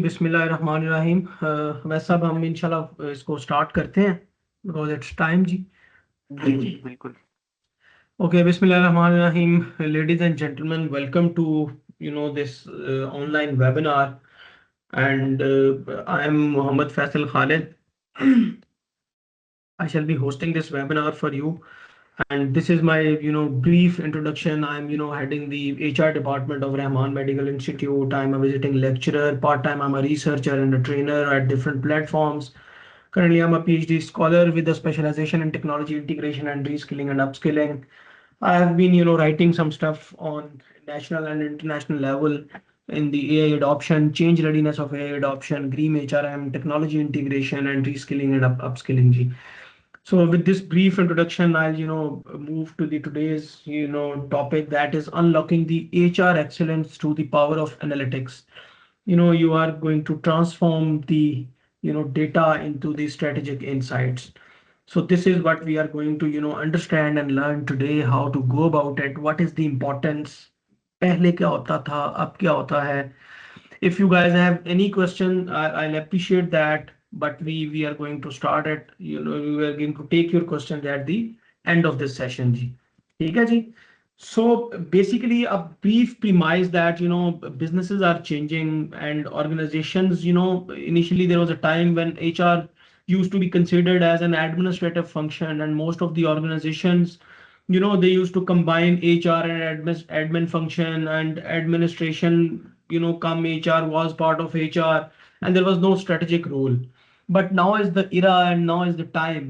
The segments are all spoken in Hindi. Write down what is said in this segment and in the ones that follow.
बिस्मिल्लाहिर्रहमानिर्रहीम। वैसे अब हम इंशाल्लाह इसको स्टार्ट करते हैं बिकॉज इट्स टाइम जी। जी जी बिल्कुल। ओके, बिस्मिल्लाहिर्रहमानिर्रहीम। Ladies and gentleman, welcome to this online webinar and I am Mohammad Faisal Khalid. I shall be hosting this webinar for you, and this is my brief introduction. I'm heading the HR department of Rahman Medical Institute. I'm a visiting lecturer. Part-time I'm a researcher and a trainer at different platforms. Currently I'm a PhD scholar with a specialization in technology integration and reskilling and upskilling. I have been writing some stuff on national and international level in the AI adoption, change readiness of AI adoption, green HRM, technology integration and reskilling and upskilling. So with this brief introduction, I'll move to the today's topic, that is unlocking the HR excellence through the power of analytics. You are going to transform the data into the strategic insights. So this is what we are going to understand and learn today, how to go about it, what is the importance, पहले क्या होता था, अब क्या होता है. If you guys have any question, I'll appreciate that. But we are going to start at we are going to take your questions at the end of this session, जी. ठीक है जी. So basically, a brief premise that businesses are changing and organizations. Initially there was a time when HR used to be considered as an administrative function, and most of the organizations they used to combine HR and admin function and administration. Come HR was part of HR, and there was no strategic role. But now is the era and now is the time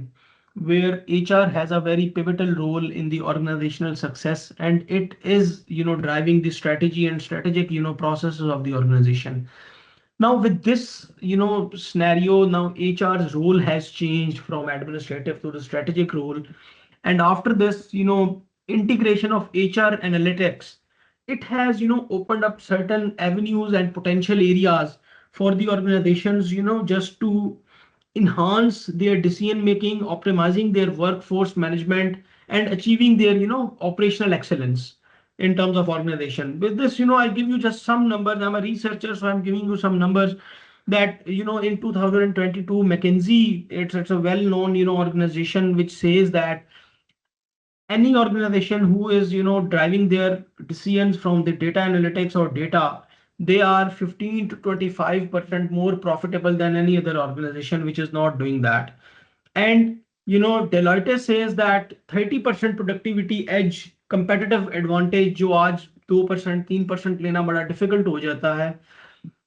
where HR has a very pivotal role in the organizational success, and it is driving the strategy and strategic processes of the organization. Now with this scenario, now HR's role has changed from administrative to the strategic role. And after this integration of HR analytics, it has opened up certain avenues and potential areas for the organizations just to enhance their decision making, optimizing their workforce management, and achieving their operational excellence in terms of organization. With this, I give you just some numbers. I'm a researcher, so I'm giving you some numbers that in 2022, McKinsey, it's a well-known organization which says that any organization who is driving their decisions from the data analytics or data, they are 15 to 25% more profitable than any other organization which is not doing that. And Deloitte says that 30% productivity edge, competitive advantage, जो आज 2% 3% लेना बड़ा डिफिकल्ट हो जाता है,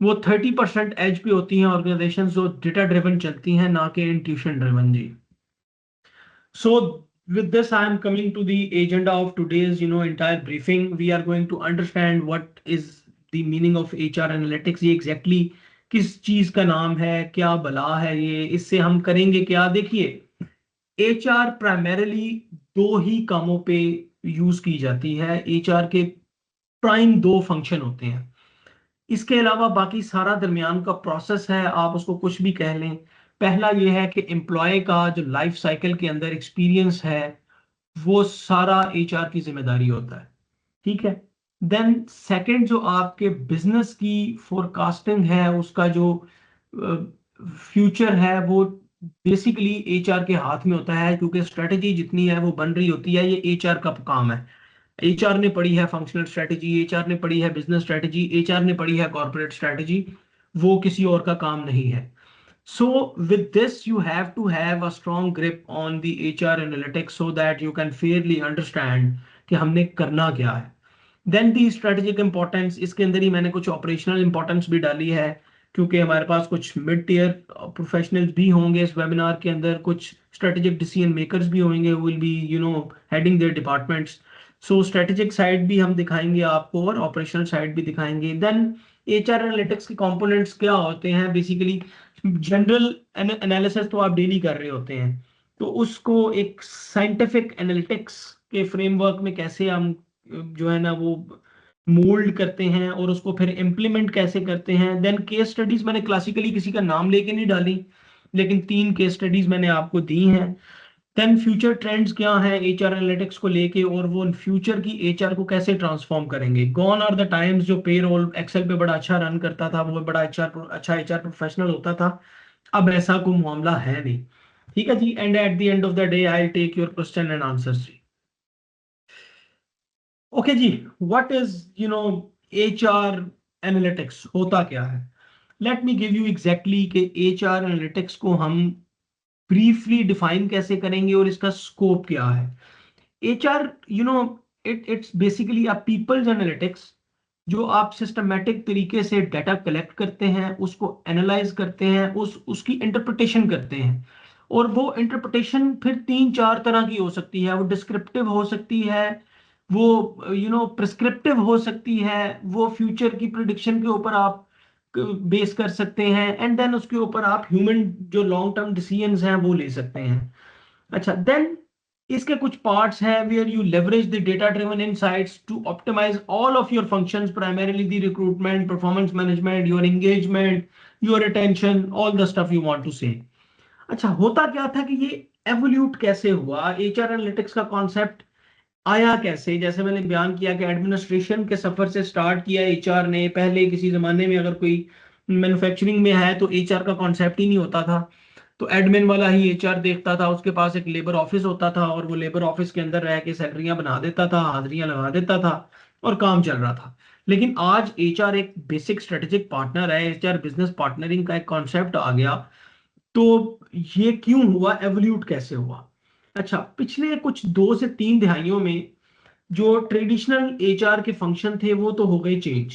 वो 30% एज पे होती हैं ऑर्गेनाइजेशन जो डेटा ड्रिवन चलती हैं, ना कि इंट्यूशन ड्रिवन जी. So with this, I am coming to the agenda of today's, entire briefing. We are going to understand what is the meaning of HR analytics. ये exactly किस चीज का नाम है, क्या भला है ये, इससे हम करेंगे क्या. देखिए, HR प्राइमरीली दो ही कामों पे यूज की जाती है. HR के प्राइम दो फंक्शन होते हैं. इसके अलावा बाकी सारा दरमियान का प्रोसेस है, आप उसको कुछ भी कह लें. पहला ये है कि एम्प्लॉय का जो लाइफ साइकिल के अंदर एक्सपीरियंस है, वो सारा एचआर की जिम्मेदारी होता है. ठीक है. देन सेकंड, जो आपके बिजनेस की फोरकास्टिंग है, उसका जो फ्यूचर है, वो बेसिकली एचआर के हाथ में होता है, क्योंकि स्ट्रेटजी जितनी है वो बन रही होती है, ये एचआर का काम है. एचआर ने पढ़ी है फंक्शनल स्ट्रेटजी, एचआर ने पढ़ी है बिजनेस स्ट्रेटजी, एचआर ने पढ़ी है कॉर्पोरेट स्ट्रेटजी. वो किसी और का काम नहीं है. So with this, you have to have a strong grip on the HR analytics so that you can fairly understand कि हमने करना क्या है. Then the strategic importance, इसके अंदर ही मैंने कुछ operational importance भी डाली है, क्योंकि हमारे पास कुछ mid tier professionals भी होंगे इस webinar के अंदर, कुछ strategic decision makers भी होंगे who will be heading their departments. So strategic side भी हम दिखाएंगे आपको और operational side भी दिखाएंगे. Then HR analytics के components क्या होते हैं. बेसिकली जनरल एनालिसिस तो आप डेली कर रहे होते हैं, तो उसको एक साइंटिफिक एनालिटिक्स के फ्रेमवर्क में कैसे हम जो है ना वो मोल्ड करते हैं और उसको फिर इम्प्लीमेंट कैसे करते हैं. देन केस स्टडीज मैंने क्लासिकली किसी का नाम लेके नहीं डाली, लेकिन 3 केस स्टडीज मैंने आपको दी हैं. देन फ्यूचर ट्रेंड्स क्या हैं एचआर एनालिटिक्स को लेके, और वो फ्यूचर की एचआर को कैसे ट्रांसफॉर्म करेंगे। गॉन आर द टाइम्स जो पेरोल एक्सेल पे बड़ा अच्छा रन करता था, वो बड़ा अच्छा एचआर प्रोफेशनल होता था। अब ऐसा कोई मामला है नहीं। ठीक है जी, and at the end of the day I take your question and answers जी। ओके जी, व्हाट इज एचआर एनालिटिक्स, होता क्या है। Let me give you exactly कि एचआर एनालिटिक्स को हम ब्रीफली डिफाइन कैसे करेंगे और इसका स्कोप क्या है। HR it's basically a people's analytics, जो आप सिस्टमेटिक तरीके से डाटा कलेक्ट करते हैं, उसको एनालाइज करते हैं, उसकी इंटरप्रिटेशन करते हैं। और वो इंटरप्रिटेशन फिर तीन चार तरह की हो सकती है। वो डिस्क्रिप्टिव हो सकती है, वो प्रिस्क्रिप्टिव हो सकती है, वो फ्यूचर की प्रिडिक्शन के ऊपर आप बेस कर सकते हैं, एंड देन उसके ऊपर आप ह्यूमन जो लॉन्ग टर्म डिसीजंस हैं वो ले सकते हैं। अच्छा, देन इसके कुछ पार्ट्स हैं where you leverage the data driven insights to optimise all of your functions, primarily the recruitment, performance management, your engagement, your attention, all the stuff you want to say. अच्छा, होता क्या था कि ये एवोल्यूट कैसे हुआ, एचआर एनालिटिक्स का कॉन्सेप्ट आया कैसे। जैसे मैंने बयान किया कि एडमिनिस्ट्रेशन के सफर से स्टार्ट किया एचआर ने। पहले किसी जमाने में अगर कोई मैन्युफैक्चरिंग में है तो एचआर का कॉन्सेप्ट ही नहीं होता था। तो एडमिन वाला ही एचआर देखता था, उसके पास एक लेबर ऑफिस होता था और वो लेबर ऑफिस के अंदर रह के सैलरियां बना देता था, हाजिरियां लगा देता था और काम चल रहा था। लेकिन आज एचआर एक बेसिक स्ट्रेटेजिक पार्टनर है, एचआर बिजनेस पार्टनरिंग का एक कॉन्सेप्ट आ गया। तो ये क्यों हुआ, एवोल्यूट कैसे हुआ। अच्छा, पिछले कुछ 2 से 3 दहाइयों में जो ट्रेडिशनल एचआर के फंक्शन थे वो तो हो गए चेंज।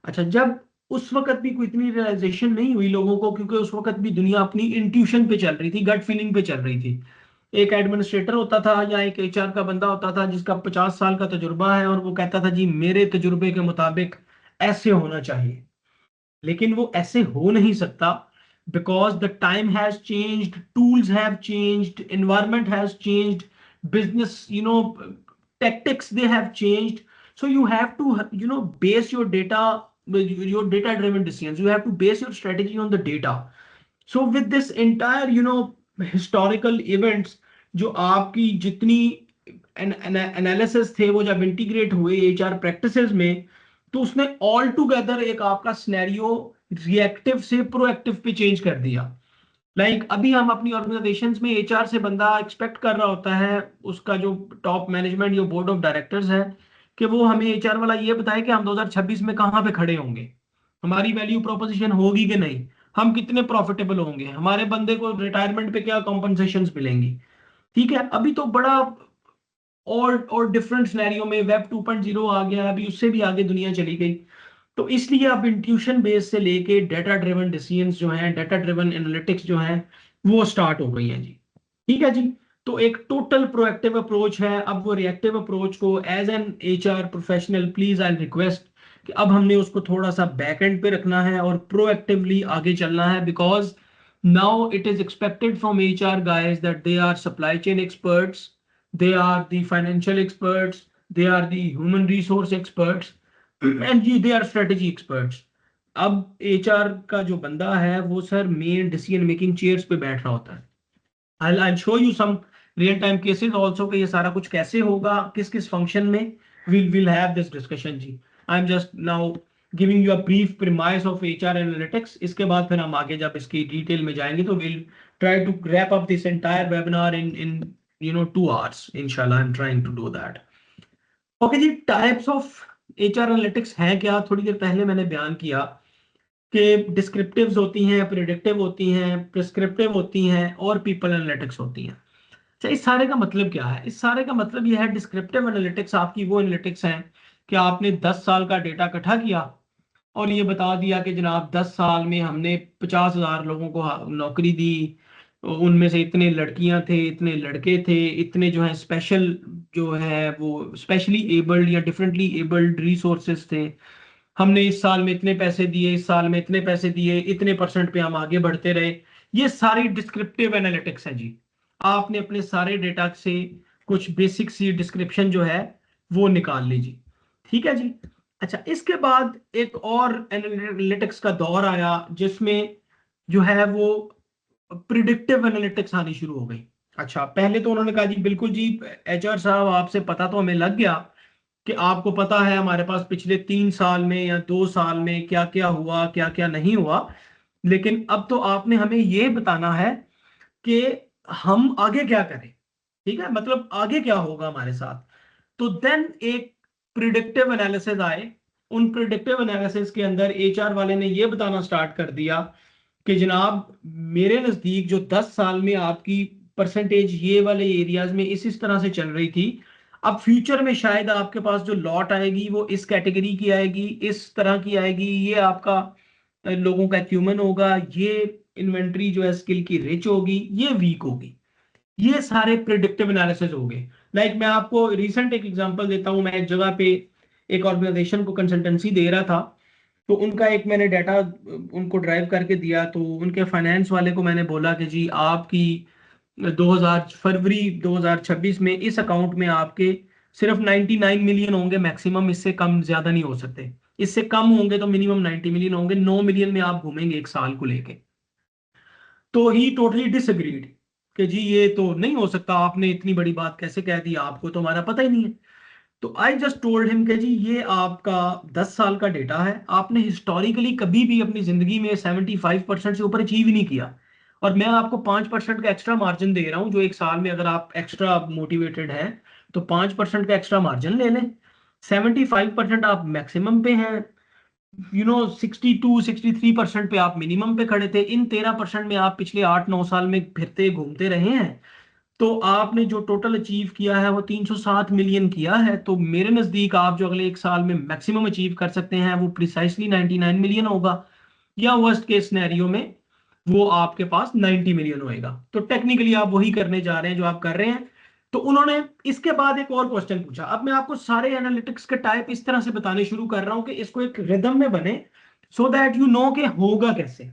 अच्छा, जब उस वक्त भी कोई इतनी रियलाइजेशन नहीं हुई लोगों को, क्योंकि उस वक्त भी दुनिया अपनी इंट्यूशन पे चल रही थी, गट फीलिंग पे चल रही थी। एक एडमिनिस्ट्रेटर होता था या एक एचआर का बंदा होता था जिसका 50 साल का तजुर्बा है, और वो कहता था जी मेरे तजुर्बे के मुताबिक ऐसे होना चाहिए। लेकिन वो ऐसे हो नहीं सकता, because the time has changed, tools have changed, environment has changed, business tactics they have changed. So you have to base your data, your data driven decisions, you have to base your strategy on the data. So with this entire historical events, जो आपकी जितनी एनालिसिस थे वो जब इंटीग्रेट हुए एचआर प्रैक्टिसेस में, तो उसने ऑल टुगेदर एक आपका सिनेरियो रिएक्टिव से प्रोएक्टिव पे चेंज कर दिया। अभी हम अपनी ऑर्गेनाइजेशंस में एचआर से बंदा एक्सपेक्ट कर रहा होता है, उसका जो टॉप मैनेजमेंट, जो बोर्ड ऑफ डायरेक्टर्स है, कि वो हमें एचआर वाला ये बताए कि हम 2026 में कहाँ पे खड़े होंगे, हमारी वैल्यू प्रोपोजिशन होगी कि नहीं, हम कितने प्रॉफिटेबल होंगे, हमारे बंदे को रिटायरमेंट पे क्या कॉम्पनसेशन मिलेंगी। ठीक है, अभी तो बड़ा और डिफरेंट सिनेरियो में वेब 2.0 आ गया, अभी उससे भी आगे दुनिया चली गई। तो इसलिए अब इंट्यूशन बेस से लेके डाटा ड्रिवन डिसीजंस जो हैं, डाटा ड्रिवन एनालिटिक्स जो हैं, वो स्टार्ट हो गई हैं जी। ठीक है जी, तो एक टोटल प्रोएक्टिव अप्रोच है। अब वो रिएक्टिव अप्रोच को as an HR professional please I request कि अब हमने उसको थोड़ा सा बैक एंड पे रखना है और प्रोएक्टिवली आगे चलना है, because now it is expected from HR guys that they are supply chain experts, they are the financial experts, they are the human resource experts, and जी they are strategy experts. अब एचआर का जो बंदा है वो sir main decision making chairs पे बैठ रहा होता है। I'll show you some real time cases also कि ये सारा कुछ कैसे होगा, किस किस फंक्शन में। we'll have this discussion ji. I'm just now giving you a brief premise of HR analytics। इसके बाद फिर हम आगे जब इसकी डिटेल में जाएंगे तो we'll try to wrap up this entire webinar in 2 hours। Inshallah, I'm trying to do that। Okay जी, टाइप्स ऑफ एचआर एनालिटिक्स हैं क्या, थोड़ी देर पहले मैंने बयान किया कि डिस्क्रिप्टिव्स होती हैं, प्रिडिक्टिव होती हैं, प्रिस्क्रिप्टिव होती हैं और पीपल एनालिटिक्स होती हैं। अच्छा, इस सारे का मतलब क्या है। इस सारे का मतलब यह है, डिस्क्रिप्टिव एनालिटिक्स आपकी वो एनालिटिक्स हैं कि आपने 10 साल का डेटा इकट्ठा किया और ये बता दिया कि जनाब 10 साल में हमने 50,000 लोगों को नौकरी दी, उनमें से इतने लड़कियां थे, इतने लड़के थे, इतने जो है स्पेशल, जो है वो स्पेशली एबल्ड या डिफरेंटली एबल्ड रिसोर्सेज थे, हमने इस साल में इतने पैसे दिए, इस साल में इतने पैसे दिए, इतने परसेंट पे हम आगे बढ़ते रहे। ये सारी डिस्क्रिप्टिव एनालिटिक्स है जी। आपने अपने सारे डेटा से कुछ बेसिक सी डिस्क्रिप्शन जो है वो निकाल लीजिए। ठीक है जी। अच्छा, इसके बाद एक और एनालिटिक्स का दौर आया जिसमें जो है वो प्रिडिक्टिव एनालिटिक्स आनी शुरू हो गई। अच्छा, पहले तो उन्होंने कहा जी बिल्कुल जी, एचआर साहब आपसे पता तो हमें लग गया कि आपको पता है हमारे पास पिछले 3 साल में या 2 साल में क्या क्या हुआ, क्या क्या नहीं हुआ, लेकिन अब तो आपने हमें ये बताना है कि हम आगे क्या करें। ठीक है, मतलब आगे क्या होगा हमारे साथ। तो देन एक प्रिडिक्टिव एनालिसिस आए। उन प्रिडिक्टिव एनालिसिस के अंदर एचआर वाले ने ये बताना स्टार्ट कर दिया कि जनाब मेरे नजदीक जो 10 साल में आपकी परसेंटेज ये वाले एरियाज में इस तरह से चल रही थी, अब फ्यूचर में शायद आपके पास जो लॉट आएगी वो इस कैटेगरी की आएगी, इस तरह की आएगी, ये आपका लोगों का एक्यूमन होगा, ये इन्वेंट्री जो है स्किल की रिच होगी, ये वीक होगी। ये सारे प्रिडिक्टिव एनालिसिस हो गए। लाइक मैं आपको रिसेंट एक एग्जांपल देता हूं। मैं एक जगह पे एक ऑर्गेनाइजेशन को कंसल्टेंसी दे रहा था, तो उनका एक मैंने डाटा उनको ड्राइव करके दिया। तो उनके फाइनेंस वाले को मैंने बोला कि जी आपकी 2000 फरवरी 2026 में इस अकाउंट में आपके सिर्फ 99 मिलियन होंगे मैक्सिमम, इससे कम ज्यादा नहीं हो सकते। इससे कम होंगे तो मिनिमम 90 मिलियन होंगे, 9 मिलियन में आप घूमेंगे एक साल को लेके। तो ही टोटली डिसएग्रीड कि जी ये तो नहीं हो सकता, आपने इतनी बड़ी बात कैसे कह दी, आपको तो हमारा पता ही नहीं है। तो आई जस्ट टोल्ड हिम कि जी ये आपका 10 साल का डेटा है, आपने हिस्टोरिकली कभी भी अपनी जिंदगी में 75% से ऊपर अचीव ही नहीं किया, और मैं आपको 5% का एक्स्ट्रा मार्जिन दे रहा हूं, जो एक साल में अगर आप एक्स्ट्रा मोटिवेटेड हैं तो 5% का एक्स्ट्रा मार्जिन ले लें। 75% आप मैक्सिमम पे हैं, 62-63% पे आप मिनिमम पे खड़े थे। इन 13% में आप पिछले 8-9 साल में फिरते घूमते रहे हैं। तो आपने जो टोटल अचीव किया है वो 307 मिलियन किया है। तो मेरे नजदीक आप जो अगले एक साल में मैक्सिमम अचीव कर सकते हैं वो प्रिसाइसली 99 मिलियन होगा, या वर्स्ट केस सिनेरियो में वो आपके पास 90 मिलियन होएगा। तो टेक्निकली आप वही करने जा रहे हैं जो आप कर रहे हैं। तो उन्होंने इसके बाद एक और क्वेश्चन पूछा। अब मैं आपको सारे एनालिटिक्स के टाइप इस तरह से बताने शुरू कर रहा हूं कि इसको एक रिदम में बने, सो दैट यू नो कि होगा कैसे।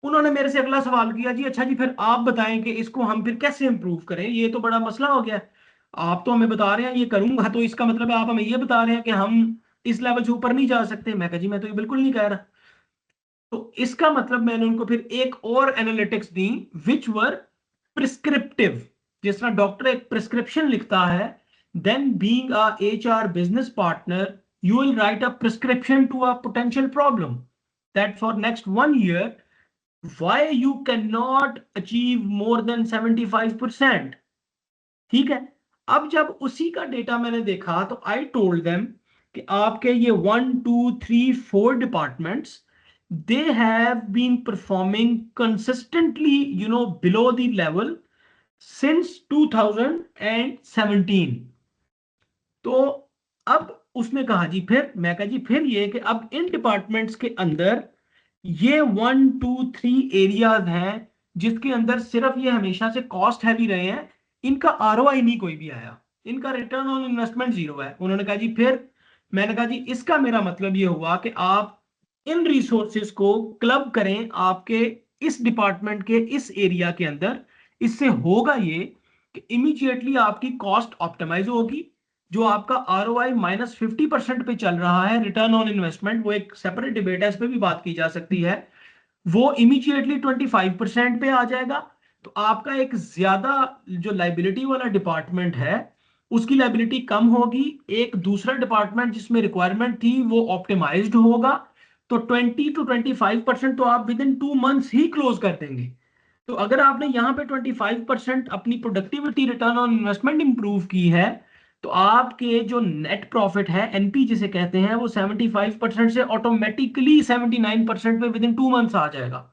उन्होंने मेरे से अगला सवाल किया, जी अच्छा जी फिर आप बताएं कि इसको हम फिर कैसे इंप्रूव करें, ये तो बड़ा मसला हो गया है। आप तो हमें बता रहे हैं ये करूंगा, तो इसका मतलब है आप हमें ये बता रहे हैं कि हम इस लेवल से ऊपर नहीं जा सकते। मैं कहा जी मैं तो ये बिल्कुल नहीं कह रहा। तो इसका मतलब मैंने उनको फिर एक और एनालिटिक्स दी विच वर प्रिस्क्रिप्टिव। जिस तरह डॉक्टर एक प्रिस्क्रिप्शन लिखता है, then being a HR business partner you will write a prescription to a potential problem that for next 1 year why you cannot achieve more than 75%। ठीक है। अब जब उसी का डेटा मैंने देखा तो आई टोल्ड देम कि आपके ये 1 2 3 4 departments they have been performing consistently below the level since 2017। तो अब उसने कहा जी फिर, मैं कहा जी फिर ये कि अब इन डिपार्टमेंट्स के अंदर ये 1 2 3 एरियाज हैं जिसके अंदर सिर्फ ये हमेशा से कॉस्ट हैवी रहे हैं, इनका आरओआई नहीं कोई भी आया, इनका रिटर्न ऑन इन्वेस्टमेंट जीरो है। उन्होंने कहा जी फिर, मैंने कहा जी इसका मेरा मतलब ये हुआ कि आप इन रिसोर्सेज को क्लब करें आपके इस डिपार्टमेंट के इस एरिया के अंदर। इससे होगा ये कि इमीडिएटली आपकी कॉस्ट ऑप्टिमाइज होगी, जो आपका आरओआई -50% पे चल रहा है, रिटर्न ऑन इन्वेस्टमेंट, वो एक सेपरेट डिबेट है, इस पे भी बात की जा सकती है, वो इमीडिएटली 25% पे आ जाएगा। तो आपका एक ज्यादा जो लाइबिलिटी वाला डिपार्टमेंट है उसकी लाइबिलिटी कम होगी, एक दूसरा डिपार्टमेंट जिसमें रिक्वायरमेंट थी वो ऑप्टिमाइज्ड होगा। तो 20 to 25% तो आप with in 2 months he close कर देंगे। तो अगर आपने यहाँ पे 25% अपनी productivity return on investment improve की है, तो आपके जो नेट प्रॉफिट है एनपी जिसे कहते हैं वो 75% से ऑटोमेटिकली 79% पे विद इन 2 मंथ्स आ जाएगा।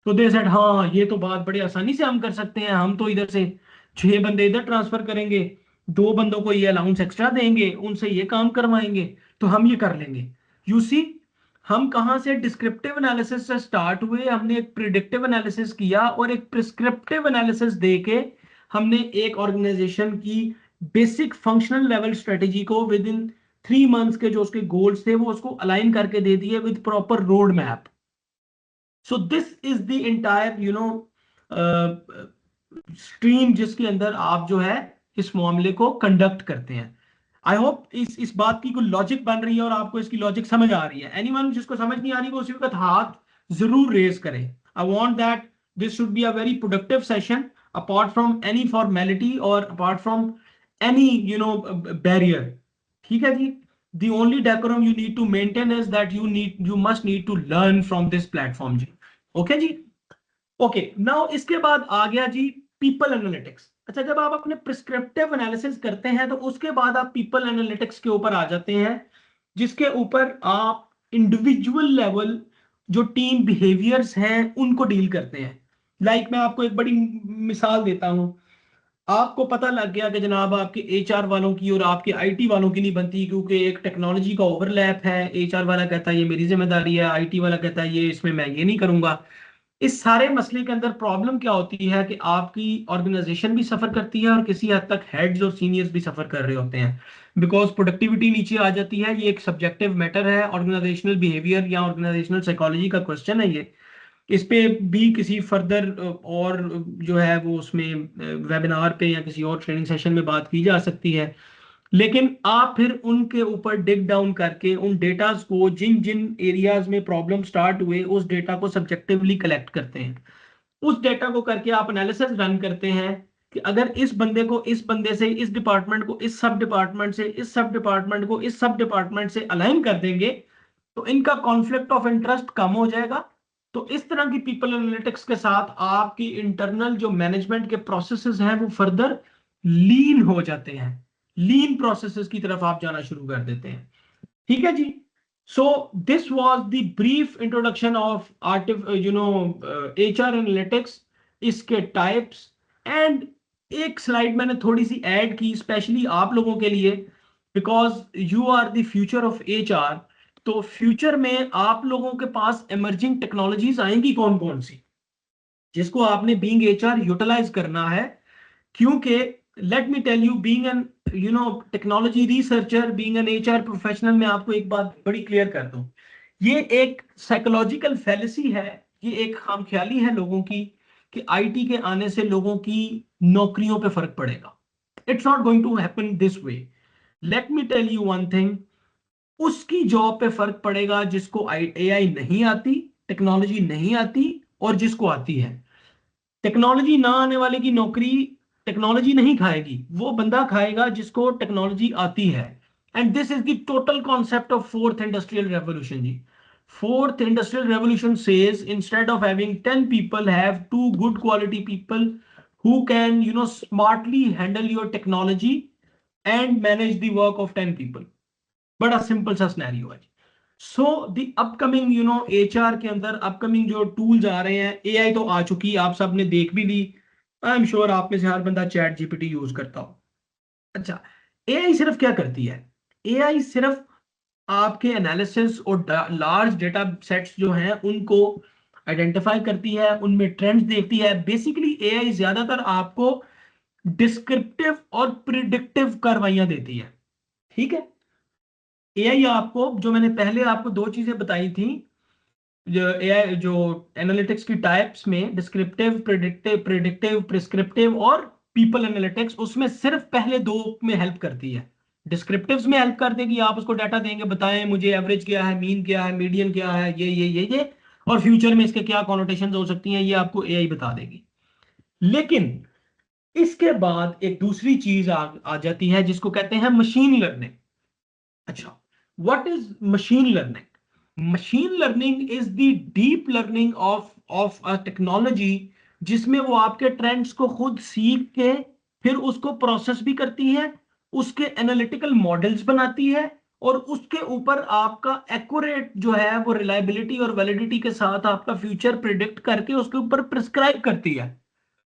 तो दे सेड हाँ ये तो बात बड़ी आसानी से हम कर सकते हैं, हम तो इधर से 6 बंदे इधर ट्रांसफर करेंगे, 2 बंदों को ये अलाउंस एक्स्ट्रा देंगे, उनसे ये काम करवाएंगे, तो हम ये कर लेंगे। यू सी, हम कहाँ से डिस्क्रिप्टिव एनालिसिस से स्टार्ट हुए, हमने एक प्रिडिक्टिव एनालिसिस किया और एक प्रिस्क्रिप्टिव एनालिसिस देके हमने एक ऑर्गेनाइजेशन की बेसिक फंक्शनल लेवल स्ट्रेटेजी को विद इन 3 मंथ्स के जो उसके गोल्स थे वो उसको अलाइन करके दे दिए with proper road map. So this is the entire stream जिसके अंदर आप जो है इस मामले को कंडक्ट करते हैं। आई होप इस बात की कोई लॉजिक बन रही है और आपको इसकी लॉजिक समझ आ रही है। एनीवन जिसको समझ नहीं आ रही वो उसी वक्त हाथ जरूर रेज करें। I want that this should be a very productive session. apart from any formality or apart from any barrier. ठीक है जी. The only decorum you need to maintain is that you must need to learn from this platform जी. Okay जी. ओके नाउ इसके बाद आ गया जी पीपल एनालिटिक्स. अच्छा, जब आप अपने प्रिस्क्रिप्टिव एनालिसिस करते हैं तो उसके बाद आप पीपल एनालिटिक्स के ऊपर आ जाते हैं, जिसके ऊपर आप इंडिविजुअल लेवल जो टीम बिहेवियर्स हैं उनको डील करते हैं. मैं आपको एक बड़ी मिसाल देता हूं. आपको पता लग गया कि जनाब आपके एचआर वालों की और आपके आईटी वालों की नहीं बनती, क्योंकि एक टेक्नोलॉजी का ओवरलैप है. एचआर वाला कहता है ये मेरी जिम्मेदारी है, आईटी वाला कहता है ये इसमें मैं ये नहीं करूंगा. इस सारे मसले के अंदर प्रॉब्लम क्या होती है कि आपकी ऑर्गेनाइजेशन भी सफर करती है और किसी हद तक हेड्स और सीनियर्स भी सफर कर रहे होते हैं, बिकॉज प्रोडक्टिविटी नीचे आ जाती है. ये एक सब्जेक्टिव मैटर है, ऑर्गेनाइजेशनल बिहेवियर या ऑर्गेनाइजेशनल साइकोलॉजी का क्वेश्चन है ये. इस पे भी किसी फर्दर और जो है वो उसमें वेबिनार पे या किसी और ट्रेनिंग सेशन में बात की जा सकती है. लेकिन आप फिर उनके ऊपर डिग डाउन करके उन डेटास को, जिन जिन एरियाज में प्रॉब्लम स्टार्ट हुए, उस डेटा को सब्जेक्टिवली कलेक्ट करते हैं. उस डेटा को करके आप एनालिसिस रन करते हैं कि अगर इस बंदे को इस बंदे से, इस डिपार्टमेंट को इस सब डिपार्टमेंट से, इस सब डिपार्टमेंट को इस सब डिपार्टमेंट से अलाइन कर देंगे तो इनका कॉन्फ्लिक्ट ऑफ इंटरेस्ट कम हो जाएगा. तो इस तरह की पीपल एनालिटिक्स के साथ आपकी इंटरनल जो मैनेजमेंट के प्रोसेसेस हैं वो फर्दर लीन हो जाते हैं. लीन प्रोसेसेस की तरफ आप जाना शुरू कर देते हैं. ठीक है जी. So this was the brief introduction of HR analytics, इसके टाइप्स. एंड एक स्लाइड मैंने थोड़ी सी ऐड की स्पेशली आप लोगों के लिए, because you are the future of HR. तो फ्यूचर में आप लोगों के पास इमर्जिंग टेक्नोलॉजीज आएंगी कौन कौन सी, जिसको आपने बीइंग एचआर यूटिलाइज करना है. क्योंकि let me tell you, being an technology researcher, being an HR professional, मैं आपको एक बात बड़ी क्लियर कर दूं. ये एक साइकोलॉजिकल फैलेसी है, ये एक खामख्याली है लोगों की कि आईटी के आने से लोगों की नौकरियों पे फर्क पड़ेगा. It's not going to happen this way. Let me tell you one thing, उसकी जॉब पे फर्क पड़ेगा जिसको एआई नहीं आती, टेक्नोलॉजी नहीं आती, और जिसको आती है. टेक्नोलॉजी ना आने वाले की नौकरी टेक्नोलॉजी नहीं खाएगी, वो बंदा खाएगा जिसको टेक्नोलॉजी आती है. And this is the total concept of fourth industrial revolution जी. Fourth industrial revolution says instead of having 10 people, have 2 good quality people who can smartly handle your technology and manage the work of 10 people. बड़ा सिंपल सा सिनेरियो है. सो द अपकमिंग एचआर के अंदर अपकमिंग जो टूल्स आ रहे हैं, एआई तो आ चुकी है, आप सब ने देख भी ली. आई एम श्योर आप में से हर बंदा चैट जीपीटी यूज करता हो. अच्छा, एआई सिर्फ क्या करती है? एआई सिर्फ आपके एनालिसिस और लार्ज डेटा सेट्स जो हैं उनको आइडेंटिफाई करती है, उनमें ट्रेंड्स देखती है. बेसिकली एआई ज्यादातर आपको डिस्क्रिप्टिव और प्रिडिक्टिव कार्रवाइयां देती है. ठीक है. एआई आपको, जो मैंने पहले आपको दो चीजें बताई थी, जो एआई जो एनालिटिक्स की टाइप्स में डिस्क्रिप्टिव, प्रिडिक्टिव, प्रिस्क्रिप्टिव और पीपल एनालिटिक्स, उसमें सिर्फ पहले दो में हेल्प करती है. डिस्क्रिप्टिव्स में हेल्प कर देगी, आप उसको डाटा देंगे, बताएं मुझे एवरेज क्या है, मीन क्या है, मीडियन क्या है, ये और फ्यूचर में इसके क्या कॉनोटेशंस हो सकती हैं, ये आपको एआई बता देगी. लेकिन इसके बाद एक दूसरी चीज आ जाती है जिसको कहते हैं मशीन लर्निंग. अच्छा, what is machine learning? Machine learning is the deep learning of a technology, जिसमें वो आपके ट्रेंड्स को खुद सीख के फिर उसको प्रोसेस भी करती है, उसके एनालिटिकल मॉडल्स बनाती है, और उसके ऊपर आपका एक्यूरेट जो है वो रिलायबिलिटी और वैलिडिटी के साथ आपका फ्यूचर प्रिडिक्ट करके उसके ऊपर प्रिस्क्राइब करती है.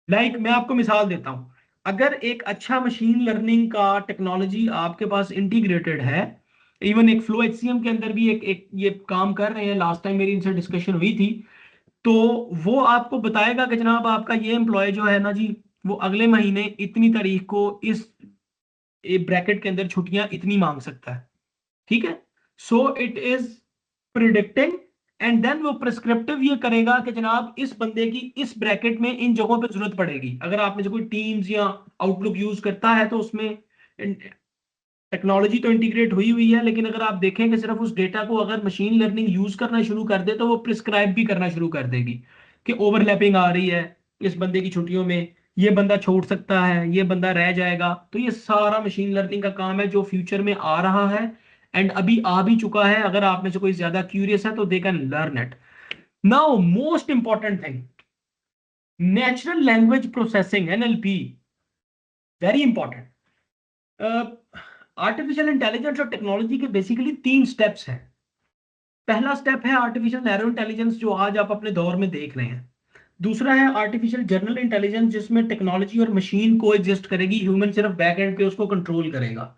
मैं आपको मिसाल देता हूं. अगर एक अच्छा मशीन लर्निंग का टेक्नोलॉजी आपके पास इंटीग्रेटेड है, इवन एक फ्लो एचसीएम के अंदर भी एक ये काम कर रहे हैं, लास्ट टाइम मेरी इनसे डिस्कशन हुई थी, तो वो आपको बताएगा कि जनाब आपका ये एम्प्लॉय जो है ना जी, वो अगले महीने इतनी तारीख को इस ब्रैकेट के अंदर छुट्टियां इतनी मांग सकता है. ठीक है. So it is predicting, and then वो प्रिस्क्रिप्टिव ये करेगा कि जनाब इस बंदे की इस ब्रैकेट में इन जगहों पे जरूरत पड़ेगी. अगर आप में से कोई टीम्स या आउटलुक यूज करता है तो उसमें टेक्नोलॉजी तो इंटीग्रेट हुई हुई है, लेकिन अगर आप देखें कि सिर्फ उस डेटा को अगर मशीन लर्निंग यूज करना शुरू कर दे तो वो प्रिस्क्राइब भी करना शुरू कर देगी कि ओवरलैपिंग आ रही है इस बंदे की छुट्टियों में, ये बंदा छोड़ सकता है, ये बंदा रह जाएगा। तो ये सारा मशीन लर्निंग का काम है जो फ्यूचर में आ रहा है एंड अभी आ भी चुका है। अगर आप में से कोई ज्यादा क्यूरियस है तो they can learn it. Now most important thing, natural language processing, NLP, very important. Artificial intelligence और टेक्नोलॉजी के बेसिकली तीन स्टेप्स हैं। पहला स्टेप है आर्टिफिशियल नैरो इंटेलिजेंस, जो आज आप अपने दौर में देख रहे हैं। दूसरा है आर्टिफिशियल जनरल इंटेलिजेंस, जिसमें टेक्नोलॉजी और मशीन को एग्जिस्ट करेगी, ह्यूमन सिर्फ बैक एंड पे उसको कंट्रोल करेगा।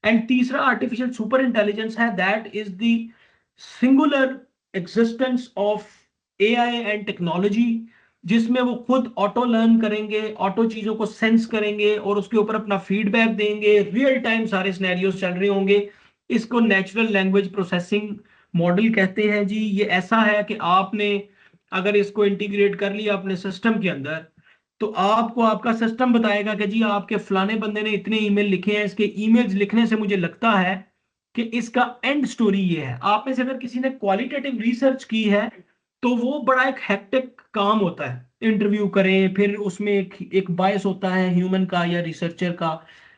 एंड तीसरा आर्टिफिशियल सुपर इंटेलिजेंस है, that is the singular existence of AI and technology, जिसमें वो खुद ऑटो लर्न करेंगे, ऑटो चीजों को सेंस करेंगे और उसके ऊपर अपना फीडबैक देंगे, रियल टाइम सारे सिनेरियोस चल रहे होंगे। इसको नेचुरल लैंग्वेज प्रोसेसिंग मॉडल कहते हैं जी। ये ऐसा है कि आपने अगर इसको इंटीग्रेट कर लिया अपने सिस्टम के अंदर, तो आपको आपका सिस्टम बताएगा कि जी आपके फलाने बंदे ने इतने ईमेल लिखे हैं, इसके ईमेल्स लिखने से मुझे लगता है कि इसका एंड स्टोरी ये है। आप में से अगर किसी ने क्वालिटेटिव रिसर्च की है तो वो बड़ा एक हेक्टिक काम होता है, इंटरव्यू करें, फिर उसमें एक बायस होता है ह्यूमन का या रिसर्चर का।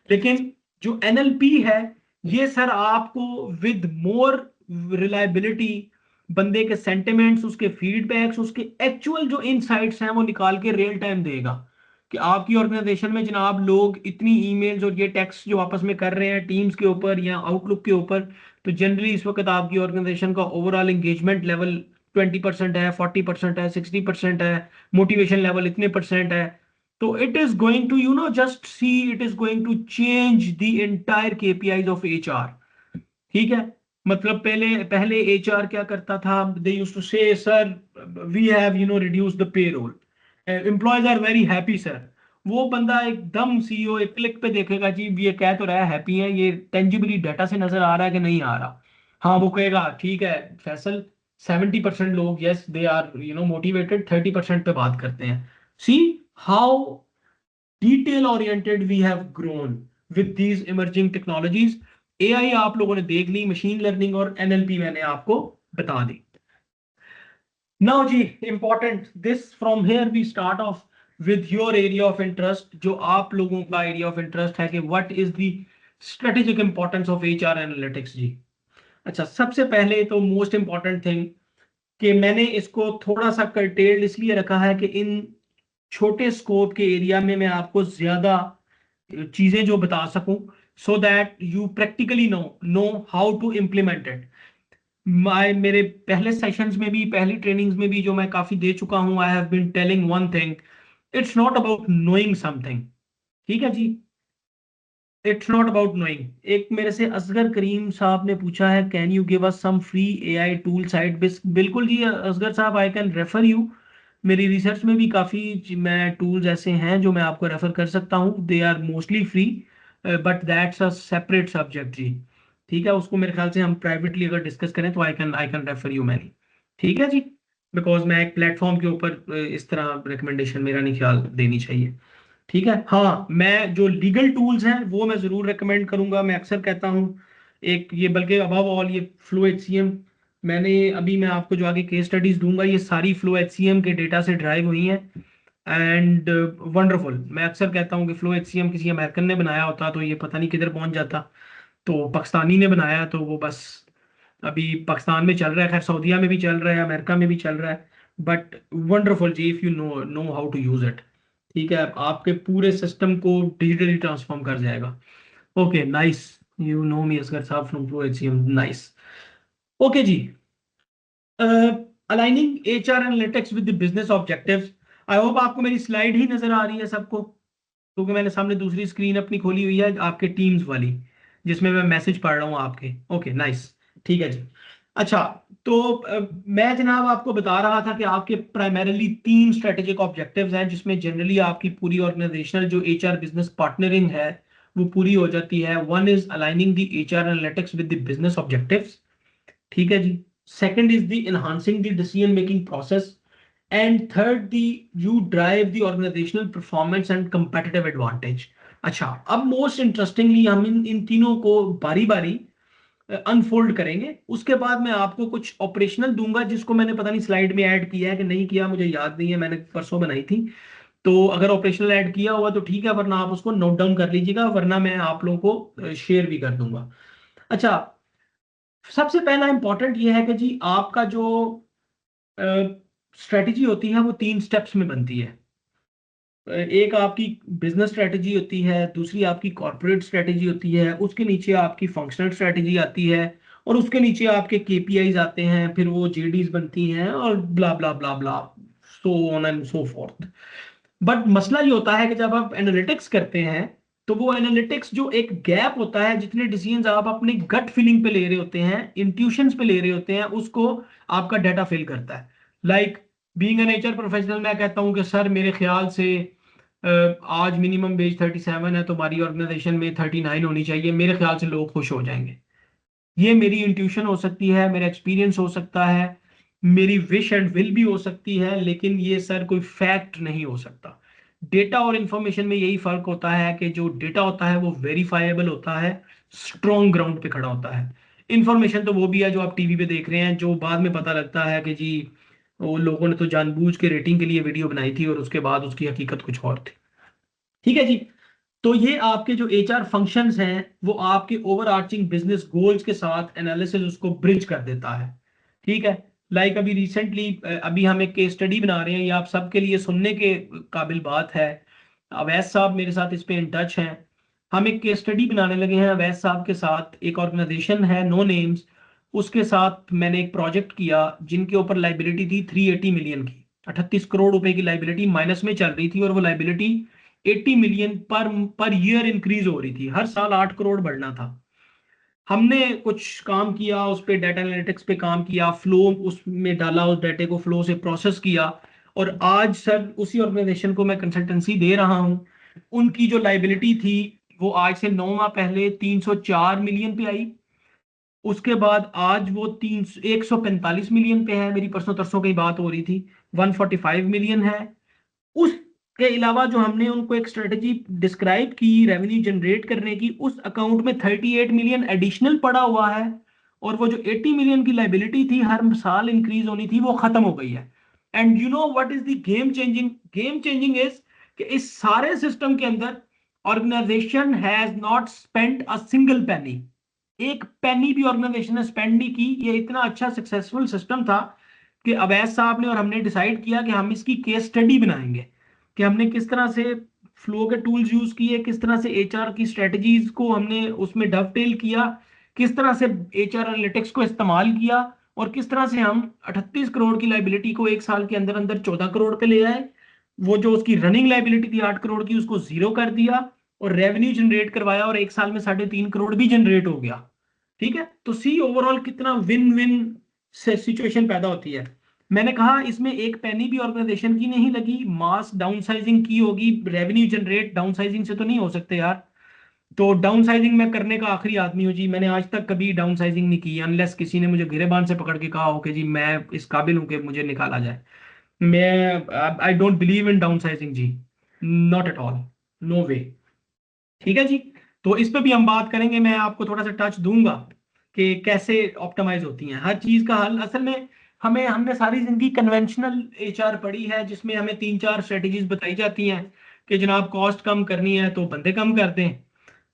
लेकिन जो एनएलपी है, ये सर आपको विद मोर रिलायबिलिटी बंदे के सेंटिमेंट्स, उसके फीडबैक्स, उसके एक्चुअल जो इनसाइट्स हैं वो निकाल के रियल टाइम देगा कि आपकी ऑर्गेनाइजेशन में जनाब लोग इतनी ईमेल्स और ये टेक्स्ट जो आपस में कर रहे हैं टीम्स के ऊपर या आउटलुक के ऊपर, तो जनरली इस वक्त आपकी ऑर्गेनाइजेशन का ओवरऑल एंगेजमेंट लेवल 20% है, 40% है, 60% है, मोटिवेशन लेवल इतने परसेंट है। तो it is going to just see, it is going to change the entire KPIs of HR. ठीक है। मतलब पहले पहले एचआर क्या करता था, they used to say sir we have reduce the payroll, employees are very happy sir. वो बंदा एकदम सीईओ एक क्लिक पे देखेगा जी ये कह तो रहा है हैप्पी है, ये टेंजिबली डाटा से नजर आ रहा है कि नहीं आ रहा। हाँ वो कहेगा ठीक है फैसल, 70% लोग यस दे आर मोटिवेटेड, 30% पे बात करते हैं। See how detail oriented we have grown with these emerging technologies. AI आप लोगों ने देख ली, मशीन लर्निंग और एनएलपी मैंने आपको बता दी। नाउ जी important this, from here we start off with your area of interest. जो आप लोगों का एरिया ऑफ इंटरेस्ट है कि what is the strategic importance of HR analytics जी। अच्छा, सबसे पहले तो मोस्ट इंपॉर्टेंट थिंग कि मैंने इसको थोड़ा सा कर्टेल्ड इसलिए रखा है कि इन छोटे स्कोप के एरिया में मैं आपको ज्यादा चीजें जो बता सकूं, so that you practically know how to implement it. मेरे पहले सेशंस में भी, पहली ट्रेनिंग्स में भी जो मैं काफी दे चुका हूं, I have been telling one thing, it's not about knowing something. ठीक है जी, इट्स नॉट अबाउट नोइंग। एक मेरे से असगर करीम साहब ने पूछा है can you give us some free AI tool site. बिल्कुल जी असगर साहब, आई कैन रेफर यू। मेरी रिसर्च में भी काफ़ी मैं टूल्स ऐसे हैं जो मैं आपको रेफर कर सकता हूँ, they are mostly free, but that's a separate subject जी। ठीक है, उसको मेरे ख्याल से हम प्राइवेटली अगर डिस्कस करें तो आई कैन रेफर यू मैनी। ठीक है जी, बिकॉज मैं एक प्लेटफॉर्म के ऊपर इस तरह रिकमेंडेशन मेरा नहीं ख्याल देनी चाहिए। ठीक है। हाँ, मैं जो लीगल टूल्स हैं वो मैं जरूर रेकमेंड करूंगा। मैं अक्सर कहता हूँ एक ये, बल्कि अबव ऑल ये फ्लो एचसीएम, मैंने अभी मैं आपको जो आगे केस स्टडीज दूंगा ये सारी फ्लो एचसीएम के डेटा से ड्राइव हुई हैं एंड वंडरफुल। मैं अक्सर कहता हूँ कि फ्लो एचसीएम किसी अमेरिकन ने बनाया होता तो ये पता नहीं किधर पहुंच जाता, तो पाकिस्तानी ने बनाया तो वो बस अभी पाकिस्तान में चल रहा है, खैर सऊदीया में भी चल रहा है, अमेरिका में भी चल रहा है, बट वंडरफुल जी if you know how to use it. ठीक है, आपके पूरे सिस्टम को डिजिटली ट्रांसफॉर्म कर जाएगा। Okay nice, you know me Asghar साहब from flow HCM, nice. Okay जी, aligning HR analytics with the business objectives. I hope आपको मेरी स्लाइड ही नजर आ रही है सबको, क्योंकि मैंने सामने दूसरी स्क्रीन अपनी खोली हुई है आपके टीम्स वाली, जिसमें मैं मैसेज पढ़ रहा हूँ आपके। ओके नाइस, ठीक है जी। अच्छा, तो मैं जनाब आपको बता रहा था कि आपके प्राइमरीली तीन स्ट्रेटेजिक ऑब्जेक्टिव्स हैं, जिसमें जनरली आपकी पूरी ऑर्गेनाइजेशनल जो एचआर बिजनेस पार्टनरिंग है वो पूरी हो जाती है। One is aligning the HR analytics with the business objectives. ठीक है जी। Second is the enhancing the decision making process, and third the you drive the organisational performance and competitive advantage. अच्छा, अब मोस्ट इंटरेस्टिंगली हम इन तीनों को बारी बारी अनफोल्ड करेंगे। उसके बाद मैं आपको कुछ ऑपरेशनल दूंगा, जिसको मैंने पता नहीं स्लाइड में ऐड किया है कि नहीं किया, मुझे याद नहीं है, मैंने परसों बनाई थी। तो अगर ऑपरेशनल ऐड किया हुआ तो ठीक है, वरना आप उसको नोट डाउन कर लीजिएगा, वरना मैं आप लोगों को शेयर भी कर दूंगा। अच्छा, सबसे पहला इंपॉर्टेंट ये है कि जी आपका जो स्ट्रेटजी होती है वो 3 स्टेप्स में बनती है। एक आपकी बिजनेस स्ट्रेटजी होती है, दूसरी आपकी कॉर्पोरेट स्ट्रेटजी होती है, उसके नीचे आपकी फंक्शनल स्ट्रेटजी आती है, और उसके नीचे आपके केपीआईज आते हैं, फिर वो जेडीज बनती हैं और blah blah blah blah, so on and so forth. But मसला ये होता है कि जब आप एनालिटिक्स करते हैं तो वो एनालिटिक्स जो एक गैप होता है, जितने डिसीजंस आप अपने गट फीलिंग पे ले रहे होते हैं, इंट्यूशंस पे ले रहे होते हैं, उसको आपका डाटा फिल करता है। Like being an HR professional, मैं कहता हूँ कि सर मेरे ख्याल से आज मिनिमम वेज 37 है, तो हमारी ऑर्गेनाइजेशन में 39 होनी चाहिए, मेरे ख्याल से लोग खुश हो जाएंगे। ये मेरी इंट्यूशन हो सकती है, मेरा एक्सपीरियंस हो सकता है, मेरी विश एंड विल भी हो सकती है, लेकिन ये सर कोई फैक्ट नहीं हो सकता। डेटा और इंफॉर्मेशन में यही फर्क होता है कि जो डेटा होता है वो वेरीफाइबल होता है, स्ट्रॉन्ग ग्राउंड पे खड़ा होता है। इंफॉर्मेशन तो वो भी है जो आप टीवी पे देख रहे हैं, जो बाद में पता लगता है कि जी वो लोगों ने तो जानबूझ के रेटिंग के लिए वीडियो बनाई थी और उसके बाद उसकी हकीकत कुछ और थी। ठीक है जी। तो ये आपके जो एचआर फंक्शंस हैं वो आपके ओवरआर्चिंग बिजनेस गोल्स के साथ एनालिसिस उसको ब्रिज कर देता है। ठीक है। लाइक अभी रिसेंटली अभी हम एक केस स्टडी बना रहे हैं, ये आप सबके लिए सुनने के काबिल बात है। अवैध साहब मेरे साथ इस पे इन टच हैं। हम एक केस स्टडी बनाने लगे हैं अवैध साहब के साथ। एक ऑर्गेनाइजेशन है नो नेम्स, उसके साथ मैंने एक प्रोजेक्ट किया जिनके ऊपर लाइबिलिटी थी 380 मिलियन की। 38 करोड़ रुपए की लाइबिलिटी माइनस में चल रही थी, और वो liability 80 million per year increase हो रही थी, हर साल 8 करोड़ बढ़ना था। हमने कुछ काम किया उस पे, डाटा एनालिटिक्स पे काम किया, फ्लो उसमें डाला, उस डाटे को फ्लो से प्रोसेस किया, और आज सर उसी ऑर्गेनाइजेशन को मैं कंसल्टेंसी दे रहा हूं। उनकी जो लाइबिलिटी थी वो आज से 9 माह पहले 304 मिलियन पे आई। उसके बाद आज वो 145 मिलियन पे है, मेरी परसों तरसों की बात हो रही थी। 145 मिलियन है। उसके अलावा जो हमने उनको एक स्ट्रेटजी डिस्क्राइब की रेवेन्यू जनरेट करने की, उस अकाउंट में 38 मिलियन एडिशनल पड़ा हुआ है, और वो जो 80 मिलियन की लाइबिलिटी थी हर साल इंक्रीज होनी थी, वो खत्म हो गई है। And you know what is the game changing is कि इस सारे सिस्टम के अंदर organisation has not spent a single penny. एक पेनी भी ऑर्गेनाइजेशन ने स्पेंड नहीं की। ये इतना अच्छा सक्सेसफुल सिस्टम था कि अवैध साहब ने और हमने डिसाइड किया कि हम इसकी केस स्टडी बनाएंगे, कि हमने किस तरह से फ्लो के टूल्स यूज किए, किस तरह से एचआर की स्ट्रेटजीज को हमने उसमें डवटेल किया, किस तरह से एचआर एनालिटिक्स को इस्तेमाल किया, और किस तरह से हम 38 करोड़ की लाइबिलिटी को एक साल के अंदर अंदर 14 करोड़ पे ले आए। वो जो उसकी रनिंग लाइबिलिटी थी 8 करोड़ की, उसको जीरो कर दिया, और रेवेन्यू जनरेट करवाया, और एक साल में 3.5 करोड़ भी जनरेट हो गया। ठीक है। तो सी ओवरऑल कितना विन विन सिचुएशन पैदा होती है। मैंने कहा इसमें एक पेनी भी ऑर्गेनाइजेशन की नहीं लगी, मास डाउनसाइजिंग की होगी, रेवेन्यू जनरेट डाउनसाइजिंग से तो नहीं हो सकते यार। तो डाउनसाइजिंग मैं करने का आखिरी आदमी हूँ जी, मैंने आज तक कभी डाउनसाइजिंग नहीं की, अनलेस किसी ने मुझे गिरेबान से पकड़ के कहा हो कि जी मैं इस काबिल हूँ कि मुझे निकाला जाए। मैं I don't believe in downsizing जी, not at all, no way. ठीक है जी। तो इस पे भी हम बात करेंगे, मैं आपको थोड़ा सा टच दूंगा कि कैसे ऑप्टिमाइज होती हैं हर चीज का हल। असल में हमने सारी जिंदगी कन्वेंशनल एचआर पढ़ी है, जिसमें हमें 3-4 स्ट्रेटेजीज बताई जाती हैं कि जनाब कॉस्ट कम करनी है तो बंदे कम कर दें,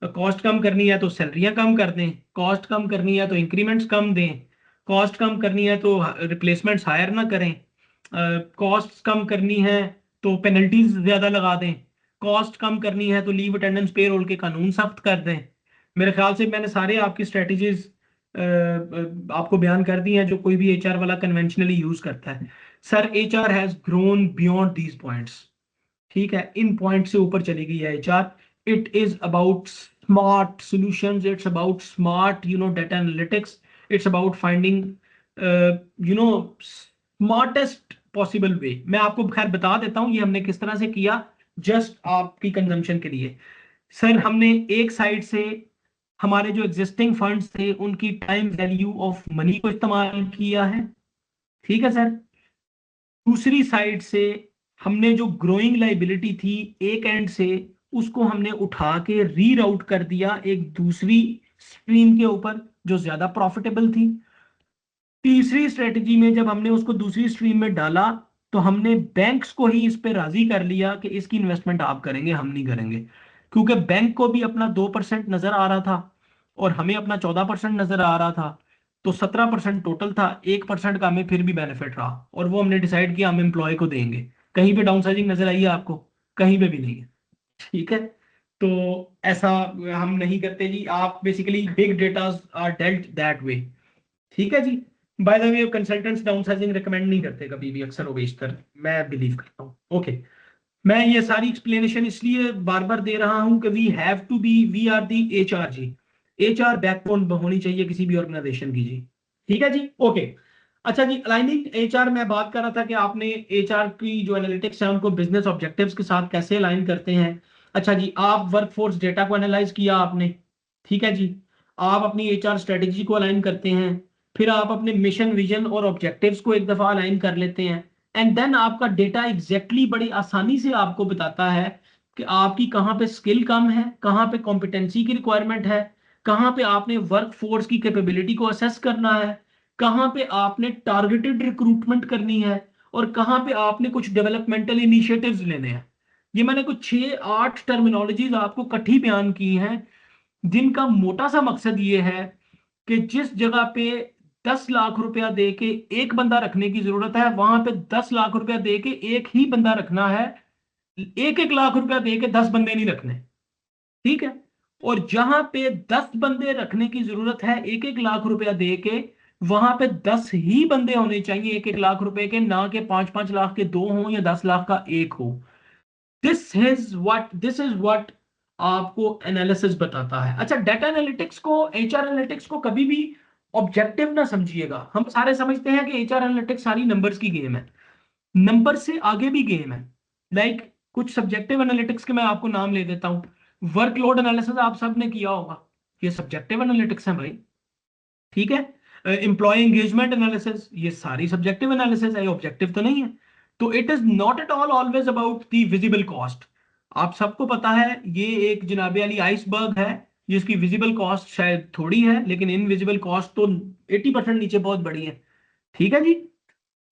कॉस्ट कम करनी है तो सैलरियां कम कर दें, कॉस्ट कम करनी है तो इंक्रीमेंट्स कम दें, कॉस्ट कम करनी है तो रिप्लेसमेंट्स हायर ना करें, कॉस्ट कम करनी है तो पेनल्टीज ज्यादा लगा दें, कॉस्ट कम करनी है तो लीव अटेंडेंस पे रोल के कानून सख्त कर दें। मेरे ख्याल से मैंने सारे आपकी स्ट्रेटजीज आपको बयान कर दी हैं जो कोई भी एचआर वाला कन्वेंशनली यूज करता है। Sir HR has grown beyond these points. ठीक है, इन पॉइंट से ऊपर चली गई है HR. It is about smart solutions, it's about smart data analytics, it's about finding smartest possible way. मैं आपको खैर बता देता हूं ये हमने किस तरह से किया, जस्ट आपकी कंजम्पशन के लिए। सर हमने एक साइड से हमारे जो एग्जिस्टिंग फंड्स थे उनकी टाइम वैल्यू ऑफ मनी को इस्तेमाल किया है। ठीक है सर। दूसरी साइड से हमने जो ग्रोइंग लाइबिलिटी थी एक एंड से, उसको हमने उठा के रीराउट कर दिया एक दूसरी स्ट्रीम के ऊपर जो ज्यादा प्रॉफिटेबल थी। तीसरी स्ट्रेटजी में जब हमने उसको दूसरी स्ट्रीम में डाला तो हमने बैंक्स को ही इस पे राजी कर लिया कि इसकी इन्वेस्टमेंट आप करेंगे, हम नहीं करेंगे, क्योंकि बैंक को भी अपना 2% नजर आ रहा था और हमें अपना 14% नजर आ रहा था। तो 17% टोटल था, 1% का हमें फिर भी बेनिफिट रहा और वो हमने डिसाइड किया हम एम्प्लॉय को देंगे। कहीं पे डाउन साइजिंग नजर आई है आपको? कहीं पे भी नहीं है। ठीक है, तो ऐसा हम नहीं करते जी। आप basically big data are dealt that way. ठीक है जी। By the way consultants downsizing recommend नहीं करते कभी भी, अक्सर वो बेशतर, मैं बिलीव करता हूँ। ओके, मैं ये सारी एक्सप्लेनेशन इसलिए बार बार दे रहा हूं कि वी आर दी एचआर जी। एचआर बैकबोन होनी चाहिए किसी भी ऑर्गेनाइजेशन की जी। ठीक है जी। ओके, अच्छा जी, अलाइनिंग एचआर में बात कर रहा था कि आपने एचआर की जो एनालिटिक्स है उनको बिजनेस ऑब्जेक्टिव्स के साथ कैसे अलाइन करते हैं। अच्छा जी, आप वर्कफोर्स डेटा को एनालाइज किया आपने। ठीक है जी, आप अपनी एचआर स्ट्रेटेजी को अलाइन करते हैं, फिर आप अपने मिशन विजन और ऑब्जेक्टिव्स को एक दफा अलाइन कर लेते हैं, एंड देन आपका डेटा एग्जैक्टली बड़ी आसानी से आपको बताता है कि आपकी कहाँ पे स्किल कम है, कहाँ पे कॉम्पिटेंसी की रिक्वायरमेंट है, कहाँ पे आपने वर्क फोर्स की कैपेबिलिटी को असेस करना है, कहाँ पे आपने टारगेटेड रिक्रूटमेंट करनी है, और कहाँ पे आपने कुछ डेवलपमेंटल इनिशिएटिव्स लेने हैं। ये मैंने कुछ 6-8 टर्मिनोलॉजीज आपको इकट्ठी बयान की हैं, जिनका मोटा सा मकसद ये है कि जिस जगह पे 10 लाख रुपया दे के एक बंदा रखने की जरूरत है, वहां पे 10 लाख रुपया दे के एक ही बंदा रखना है। 1-1 लाख रुपया दे के 10 बंदे नहीं रखने। ठीक है, और जहां पे 10 बंदे रखने की जरूरत है 1-1 लाख रुपया दे के, वहां पे 10 ही बंदे होने चाहिए 1-1 लाख रुपए के, ना के 5-5 लाख के दो हों या 10 लाख का एक हो। दिस इज व्हाट आपको एनालिसिस बताता है। अच्छा, डेटा एनालिटिक्स को, एचआर एनालिटिक्स को कभी भी ऑब्जेक्टिव ना समझिएगा। हम सारे समझते हैं कि एचआर एनालिटिक्स सारी नंबर्स की गेम है। नंबर से आगे भी गेम है। लाइक कुछ सब्जेक्टिव एनालिटिक्स के मैं आपको नाम ले देता हूं। वर्कलोड एनालिसिस आप सब ने किया होगा, ये सब्जेक्टिव एनालिटिक्स है भाई। ठीक है, एम्प्लॉय एंगेजमेंट एनालिसिस, ये सारी सब्जेक्टिव एनालिसिस है, ऑब्जेक्टिव तो नहीं है। तो it is not at all always about the visible cost. आप सबको पता है ये एक जनाबे वाली आइसबर्ग है, जिसकी विजिबल कॉस्ट शायद थोड़ी है, लेकिन इनविजिबल कॉस्ट तो 80% नीचे बहुत बड़ी है। ठीक है जी।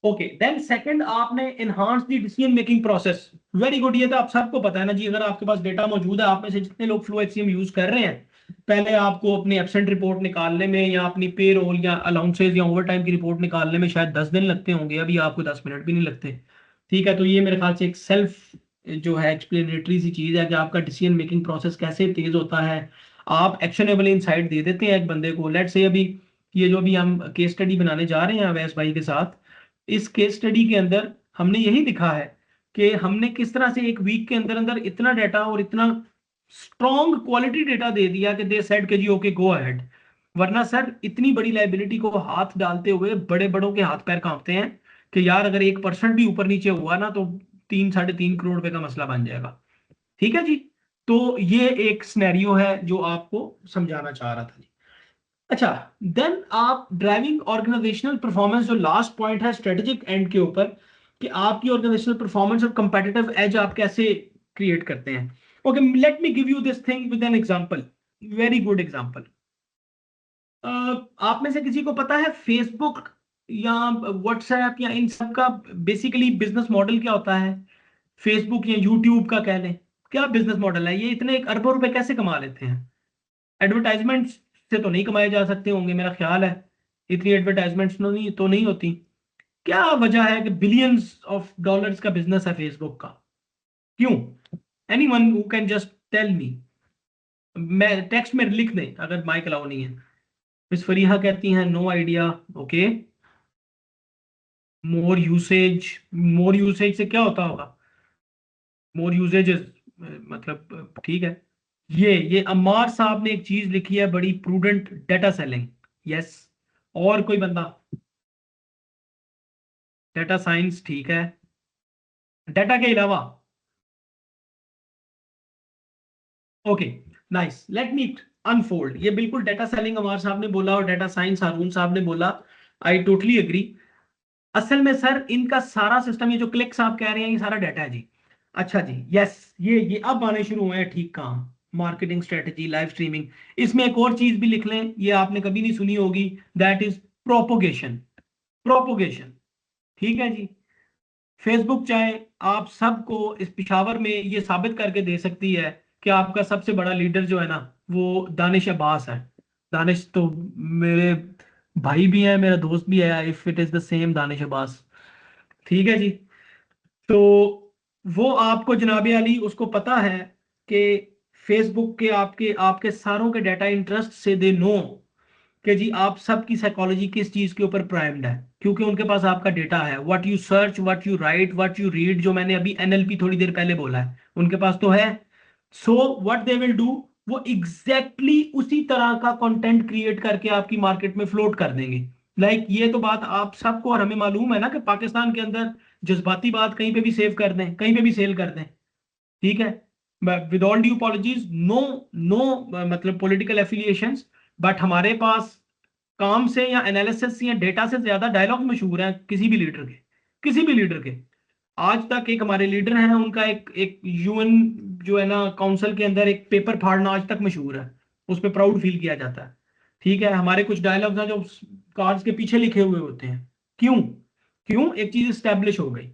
ओके, देन सेकंड, आपने enhance the decision making process. Very good, ये तो आप सबको पता है ना जी। अगर आपके पास डेटा मौजूद है, आप में से जितने लोग फ्लो एचसीएम यूज कर रहे हैं, पहले आपको अपनी एब्सेंट रिपोर्ट निकालने में या अपनी पे रोल या अलाउंसेज या ओवर टाइम की रिपोर्ट निकालने में शायद 10 दिन लगते होंगे, अभी आपको 10 मिनट भी नहीं लगते। ठीक है, तो ये मेरे ख्याल से एक सेल्फ जो है एक्सप्लेनेटरी सी चीज है कि आपका डिसीजन मेकिंग प्रोसेस कैसे तेज होता है। आप एक्शनेबल इनसाइट दे देते हैं एक बंदे को। लेट्स से अभी ये जो अभी हम केस स्टडी बनाने जा रहे हैं अवैस भाई के साथ, इस केस स्टडी के अंदर हमने यही दिखा है कि हमने किस तरह से एक वीक के अंदर अंदर इतना डाटा और इतना स्ट्रॉन्ग क्वालिटी डेटा दे दिया कि दे सेड के जी ओके गो अहेड। वरना सर इतनी बड़ी लाइबिलिटी को हाथ डालते हुए बड़े बड़ों के हाथ पैर कांपते हैं कि यार अगर 1% भी ऊपर नीचे हुआ ना तो 3-3.5 करोड़ रुपए का मसला बन जाएगा। ठीक है जी। तो ये एक सिनेरियो है जो आपको समझाना चाह रहा था जी। अच्छा, देन आप ड्राइविंग ऑर्गेनाइजेशनल परफॉर्मेंस, जो लास्ट पॉइंट है स्ट्रेटेजिक एंड के ऊपर, कि आपकी ऑर्गेनाइजेशनल परफॉर्मेंस और कंपेटिटिव एज आप कैसे क्रिएट करते हैं। Okay, late me give you this thing with an example, very good example. आप में से किसी को पता है फेसबुक या व्हाट्सएप या इन सब का बेसिकली बिजनेस मॉडल क्या होता है? फेसबुक या यूट्यूब का कह लें, क्या बिजनेस मॉडल है? ये इतने अरबों रुपए कैसे कमा लेते हैं? एडवर्टाइजमेंट से तो नहीं कमाए जा सकते होंगे मेरा ख्याल है, इतनी एडवर्टाइजमेंट्स तो नहीं होती। क्या वजह है कि बिलियंस ऑफ डॉलर्स का बिजनेस है फेसबुक का? क्यों? Anyone who can just tell me. मैं टेक्स्ट में लिख दें अगर माइक अलाउ नहीं है। मिस फरीहा कहती हैं नो आइडिया। ओके, मोर यूसेज से क्या होता होगा? मोर यूसेजेस मतलब ठीक है। ये अम्मार साहब ने एक चीज लिखी है बड़ी प्रूडेंट, डेटा सेलिंग। यस, और कोई बंदा? डेटा साइंस ठीक है, डेटा के अलावा? Okay, nice, let me unfold. ये बिल्कुल डेटा सेलिंग अमर साहब ने बोला और डेटा साइंस हारून साहब ने बोला। I totally agree. असल में सर इनका सारा सिस्टम, ये जो क्लिक्स आप कह रहे हैं, ये सारा डाटा है जी। अच्छा जी, यस, ये अब आने शुरू हुए हैं ठीक काम। मार्केटिंग स्ट्रेटेजी, लाइव स्ट्रीमिंग, इसमें एक और चीज भी लिख लें, ये आपने कभी नहीं सुनी होगी, दैट इज प्रोपोगेशन। प्रोपोगेशन, ठीक है जी। फेसबुक चाहे आप सबको इस पिशावर में ये साबित करके दे सकती है कि आपका सबसे बड़ा लीडर जो है ना वो दानिश अब्बास है। दानिश तो मेरे भाई भी हैं, मेरा दोस्त भी है, if it is the same Danish Abbas. ठीक है जी। तो वो आपको जनाबे अली उसको पता है कि फेसबुक के आपके आपके सारों के डाटा इंटरेस्ट से दे नो कि जी आप सबकी साइकोलॉजी किस चीज के ऊपर प्राइम्ड है, क्योंकि उनके पास आपका डेटा है। What you search, what you right, what you read, जो मैंने अभी एनएलपी थोड़ी देर पहले बोला है, उनके पास तो है। So what they will do, वो एग्जैक्टली उसी तरह का कंटेंट क्रिएट करके आपकी मार्केट में फ्लोट कर देंगे। ये तो बात आप सबको और हमें मालूम है ना कि पाकिस्तान के अंदर जज्बाती बात कहीं पे भी सेव कर दें, कहीं पे भी सेल कर दें। ठीक है, with all due apologies, no no मतलब पॉलिटिकल एफिलिएशंस, बट हमारे पास काम से या एनालिसिस या डेटा से ज्यादा डायलॉग मशहूर है किसी भी लीडर के, किसी भी लीडर के। आज तक एक हमारे लीडर हैं, उनका एक एक यूएन जो है ना काउंसिल के अंदर एक पेपर फाड़ना आज तक मशहूर है, उस पर प्राउड फील किया जाता है। ठीक है, हमारे कुछ डायलॉग्स हैं जो कार्ड्स के पीछे लिखे हुए होते हैं। क्यों? क्यों? एक चीज स्टैब्लिश हो गई।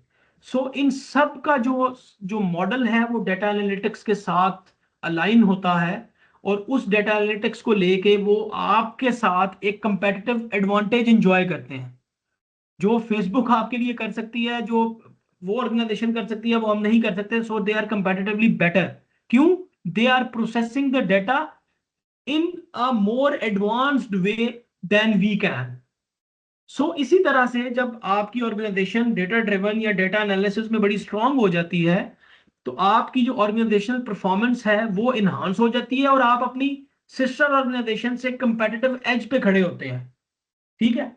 सो इन सब का जो जो मॉडल है वो डेटा एनालिटिक्स के साथ अलाइन होता है, और उस डेटा एनालिटिक्स को लेके वो आपके साथ एक कंपेटिटिव एडवांटेज इंजॉय करते हैं। जो फेसबुक आपके लिए कर सकती है, जो वो ऑर्गेनाइजेशन कर सकती है, वो हम नहीं कर सकते। So they are competitively better. क्यों? They are processing the data in a more advanced way than we can. So इसी तरह से जब आपकी ऑर्गेनाइजेशन डेटा ड्रिवन या डेटा एनालिसिस में बड़ी स्ट्रांग हो जाती है, तो आपकी जो ऑर्गेनाइजेशनल परफॉर्मेंस है वो इनहांस हो जाती है, और आप अपनी सिस्टर ऑर्गेनाइजेशन से कंपेटिटिव एज पे खड़े होते हैं। ठीक है,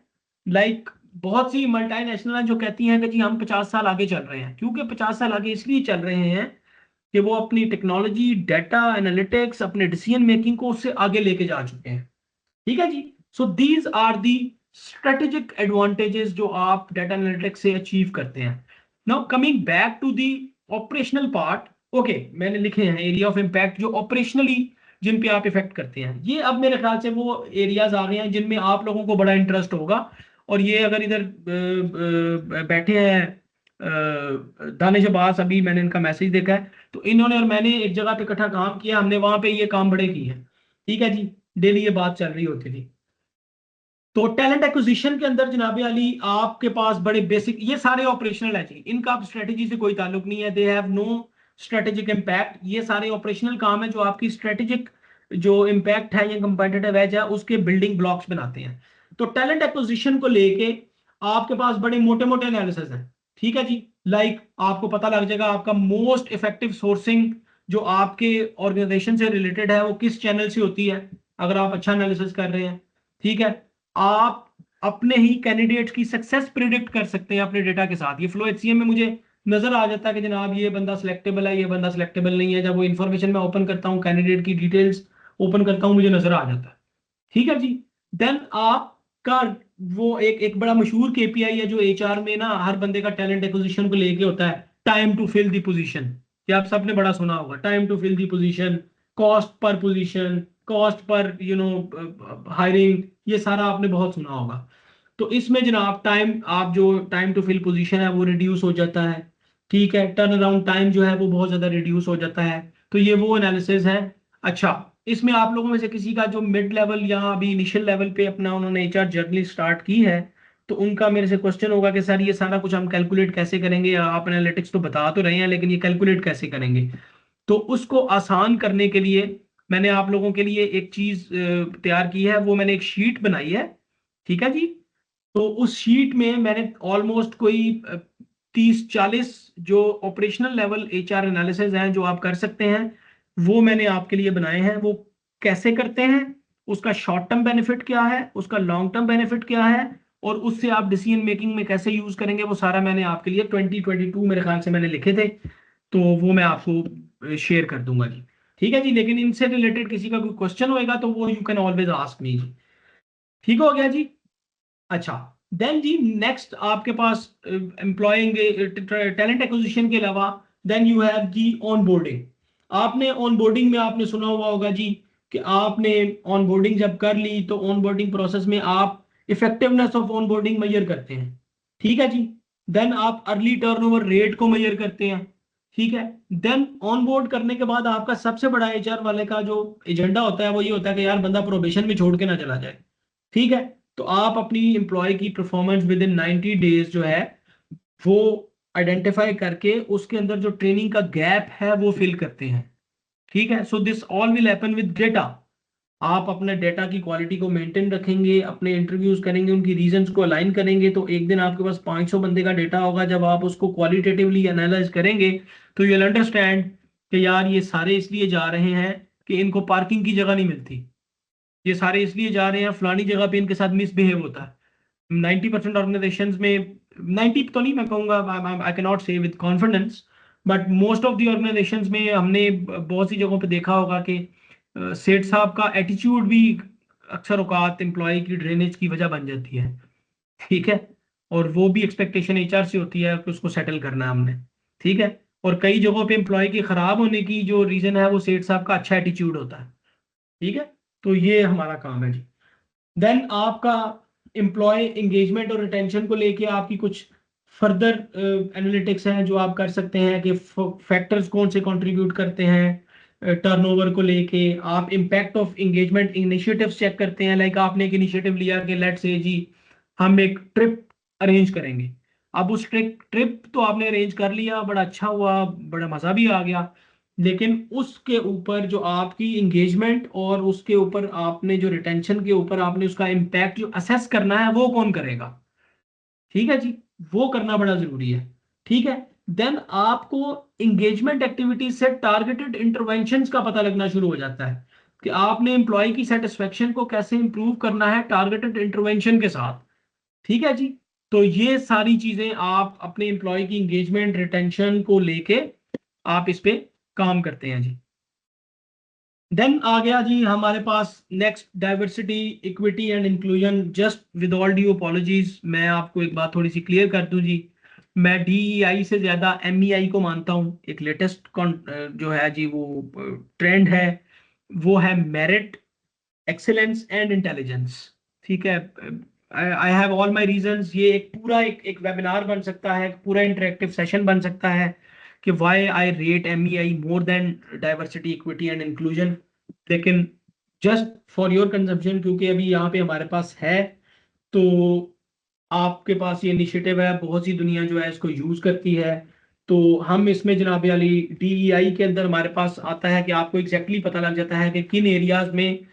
बहुत सी मल्टीनेशनल जो कहती हैं कि जी हम 50 साल आगे चल रहे हैं, क्योंकि 50 साल आगे इसलिए चल रहे हैं कि वो अपनी टेक्नोलॉजी, डाटा एनालिटिक्स, अपने डिसीजन मेकिंग को उससे आगे लेके जा चुके हैं। ठीक है जी। So these are the strategic advantages जो आप डाटा एनालिटिक्स से अचीव करते हैं। Now coming back to the operational part. Okay, मैंने लिखे हैं एरिया ऑफ इम्पैक्ट जो ऑपरेशनली जिन पे आप इफेक्ट करते हैं। ये अब मेरे ख्याल से वो एरियाज आ गए हैं जिनमें आप लोगों को बड़ा इंटरेस्ट होगा। और ये अगर इधर बैठे हैं दानिश अब्बास, अभी मैंने इनका मैसेज देखा है, तो इन्होंने और मैंने एक जगह पे इकट्ठा काम किया, हमने वहां पे ये काम बड़े किए हैं। ठीक है जी, डेली ये बात चल रही होती थी। तो टैलेंट एक्विजिशन के अंदर जनाबे अली आपके पास बड़े बेसिक, ये सारे ऑपरेशनल है जी, इनका आप स्ट्रेटेजी से कोई ताल्लुक नहीं है। They have no strategic impact. ये सारे ऑपरेशनल काम है जो आपकी स्ट्रेटेजिक जो इम्पैक्ट है या कंपेटिटिव एज है उसके बिल्डिंग ब्लॉक्स बनाते हैं। तो टैलेंट एक्विजिशन को लेके आपके पास बड़े मोटे मोटे एनालिसिस हैं। ठीक है जी, आपको पता लग जाएगा आपका मोस्ट इफेक्टिव सोर्सिंग जो आपके ऑर्गेनाइजेशन से रिलेटेड है वो किस चैनल से होती है, अगर आप अच्छा एनालिसिस कर रहे हैं। ठीक है, आप अपने ही कैंडिडेट की सक्सेस प्रिडिक्ट कर सकते हैं अपने डेटा के साथ। ये फ्लो एचसीएम में मुझे नजर आ जाता है कि जनाब ये बंदा सिलेक्टेबल है, ये बंदा सिलेक्टेबल नहीं है। जब वो इन्फॉर्मेशन मैं ओपन करता हूँ, कैंडिडेट की डिटेल्स ओपन करता हूँ, मुझे नजर आ जाता है। ठीक है जी। देन आपका वो एक एक बड़ा मशहूर केपीआई है जो एचआर में ना हर बंदे का टैलेंट एक्विजिशन को लेके होता है, time to fill the position. ये आप सबने बड़ा सुना होगा, time to fill the position, cost per position, cost per hiring, ये सारा आपने बहुत सुना होगा। तो इसमें जनाब टाइम, आप जो टाइम टू फिल पोजीशन है वो रिड्यूस हो जाता है। ठीक है, टर्न अराउंड टाइम जो है वो बहुत ज्यादा रिड्यूस हो जाता है। तो ये वो एनालिसिस है। अच्छा, इसमें आप लोगों में से किसी का जो मिड लेवल या अभी इनिशियल लेवल पे अपना उन्होंने एचआर जर्नी स्टार्ट की है, तो उनका मेरे से क्वेश्चन होगा कि सर ये सारा कुछ हम कैलकुलेट कैसे करेंगे, या आप एनालिटिक्स तो बता तो रहे हैं लेकिन ये कैलकुलेट कैसे करेंगे। तो उसको आसान करने के लिए मैंने आप लोगों के लिए एक चीज तैयार की है, वो मैंने एक शीट बनाई है। ठीक है जी। तो उस शीट में मैंने ऑलमोस्ट कोई 30-40 जो ऑपरेशनल लेवल एचआर एनालिसिस हैं जो आप कर सकते हैं, वो मैंने आपके लिए बनाए हैं। वो कैसे करते हैं, उसका शॉर्ट टर्म बेनिफिट क्या है, उसका लॉन्ग टर्म बेनिफिट क्या है, और उससे आप डिसीजन मेकिंग में कैसे यूज करेंगे, वो सारा मैंने आपके लिए 2022 मेरे ख्याल से मैंने लिखे थे। तो वो मैं आपको शेयर कर दूंगा जी। ठीक है जी, लेकिन इनसे रिलेटेड किसी का कोई क्वेश्चन होएगा तो वो you can always ask me जी। ठीक हो गया जी। अच्छा, देन जी नेक्स्ट आपके पास एम्प्लॉइंग टैलेंट एक्विजिशन के अलावा देन यू हैव जी ऑन बोर्डिंग। आपने ऑन बोर्डिंग में आपने सुना हुआ होगा जी कि आपने ऑन बोर्डिंग जब कर ली तो ऑन बोर्डिंग प्रोसेस में आप effectiveness of onboarding measure करते हैं। ठीक है जी। देन आप अर्ली टर्नओवर रेट को मेजर करते हैं, ठीक है। देन ऑन बोर्ड करने के बाद आपका सबसे बड़ा एचआर वाले का जो एजेंडा होता है वो ये होता है कि यार बंदा प्रोबेशन में छोड़ के ना चला जाए, ठीक है। तो आप अपनी एम्प्लॉय की परफॉर्मेंस विद इन 90 डेज जो है वो आइडेंटिफाई करके उसके अंदर जो ट्रेनिंग का गैप है वो फिल करते हैं, ठीक है। So this all will happen with data. आप अपने डेटा की क्वालिटी को मेंटेन रखेंगे, अपने इंटरव्यूज करेंगे, उनकी रीजंस को अलाइन करेंगे, तो एक दिन आपके पास 500 बंदे का डेटा होगा। जब आप उसको क्वालिटेटिवली एनालाइज करेंगे तो यू विल अंडरस्टैंड कि यार ये सारे इसलिए जा रहे हैं कि इनको पार्किंग की जगह नहीं मिलती, ये सारे इसलिए जा रहे हैं फलानी जगह पे इनके साथ मिसबिहेव होता है। 90% ऑर्गेनाइजेशंस में, 90 तो नहीं मैं कहूँगा, आई कैन नॉट से with confidence, but most of the organisations में हमने बहुत सी जगहों पे देखा होगा कि सेठ साहब का एटीट्यूड भी अक्सर औकात एम्प्लॉय की ड्रेनेज की वजह बन जाती है, ठीक है। और वो भी एक्सपेक्टेशन एचआर से होती है कि उसको सेटल करना है हमने, ठीक है। और कई जगहों पे एम्प्लॉय की खराब होने की जो रीजन है वो सेठ साहब का अच्छा एटीट्यूड होता है, ठीक है। तो ये हमारा काम है जी। देन आपका एम्प्लॉय एंगेजमेंट और रिटेंशन को लेके आपकी कुछ फर्दर एनालिटिक्स हैं जो आप कर सकते हैं कि फैक्टर्स कौन से कंट्रीब्यूट करते हैं टर्नओवर को लेके। आप impact of engagement initiatives check करते हैं, लाइक आपने एक इनिशिएटिव लिया कि लेट्स से जी हम एक ट्रिप अरेंज करेंगे। अब उस ट्रिप तो आपने अरेंज कर लिया, बड़ा अच्छा हुआ, बड़ा मजा भी आ गया, लेकिन उसके ऊपर जो आपकी इंगेजमेंट और उसके ऊपर आपने जो रिटेंशन के ऊपर आपने उसका इम्पैक्ट जो असेस करना है वो कौन करेगा, ठीक है जी। वो करना बड़ा जरूरी है, ठीक है। देन आपको इंगेजमेंट एक्टिविटीज से टारगेटेड इंटरवेंशंस का पता लगना शुरू हो जाता है कि आपने एम्प्लॉय की सेटिस्फेक्शन को कैसे इंप्रूव करना है टारगेटेड इंटरवेंशन के साथ, ठीक है जी। तो ये सारी चीजें आप अपने एम्प्लॉय की इंगेजमेंट रिटेंशन को लेके आप इस पे काम करते हैं जी। देन आ गया जी हमारे पास next diversity equity and inclusion. Just with all due apologies मैं आपको एक बात थोड़ी सी क्लियर कर दूं जी, मैं डीईआई से ज्यादा एमईआई को मानता हूं। एक लेटेस्ट जो है जी वो ट्रेंड है, वो है मेरिट, एक्सीलेंस एंड इंटेलिजेंस, ठीक है। I have all my reasons. ये एक पूरा एक वेबिनार बन सकता है, एक पूरा इंटरेक्टिव सेशन बन सकता है कि why I rate MEI more than diversity equity and inclusion. लेकिन जस्ट फॉर योर कंजम्पशन, क्योंकि अभी यहाँ पे हमारे पास है, तो आपके पास ये इनिशिएटिव है, बहुत सी दुनिया जो है इसको यूज करती है। तो हम इसमें जनाब अली डीईआई के अंदर हमारे पास आता है कि आपको एग्जैक्टली पता लग जाता है कि किन एरियाज में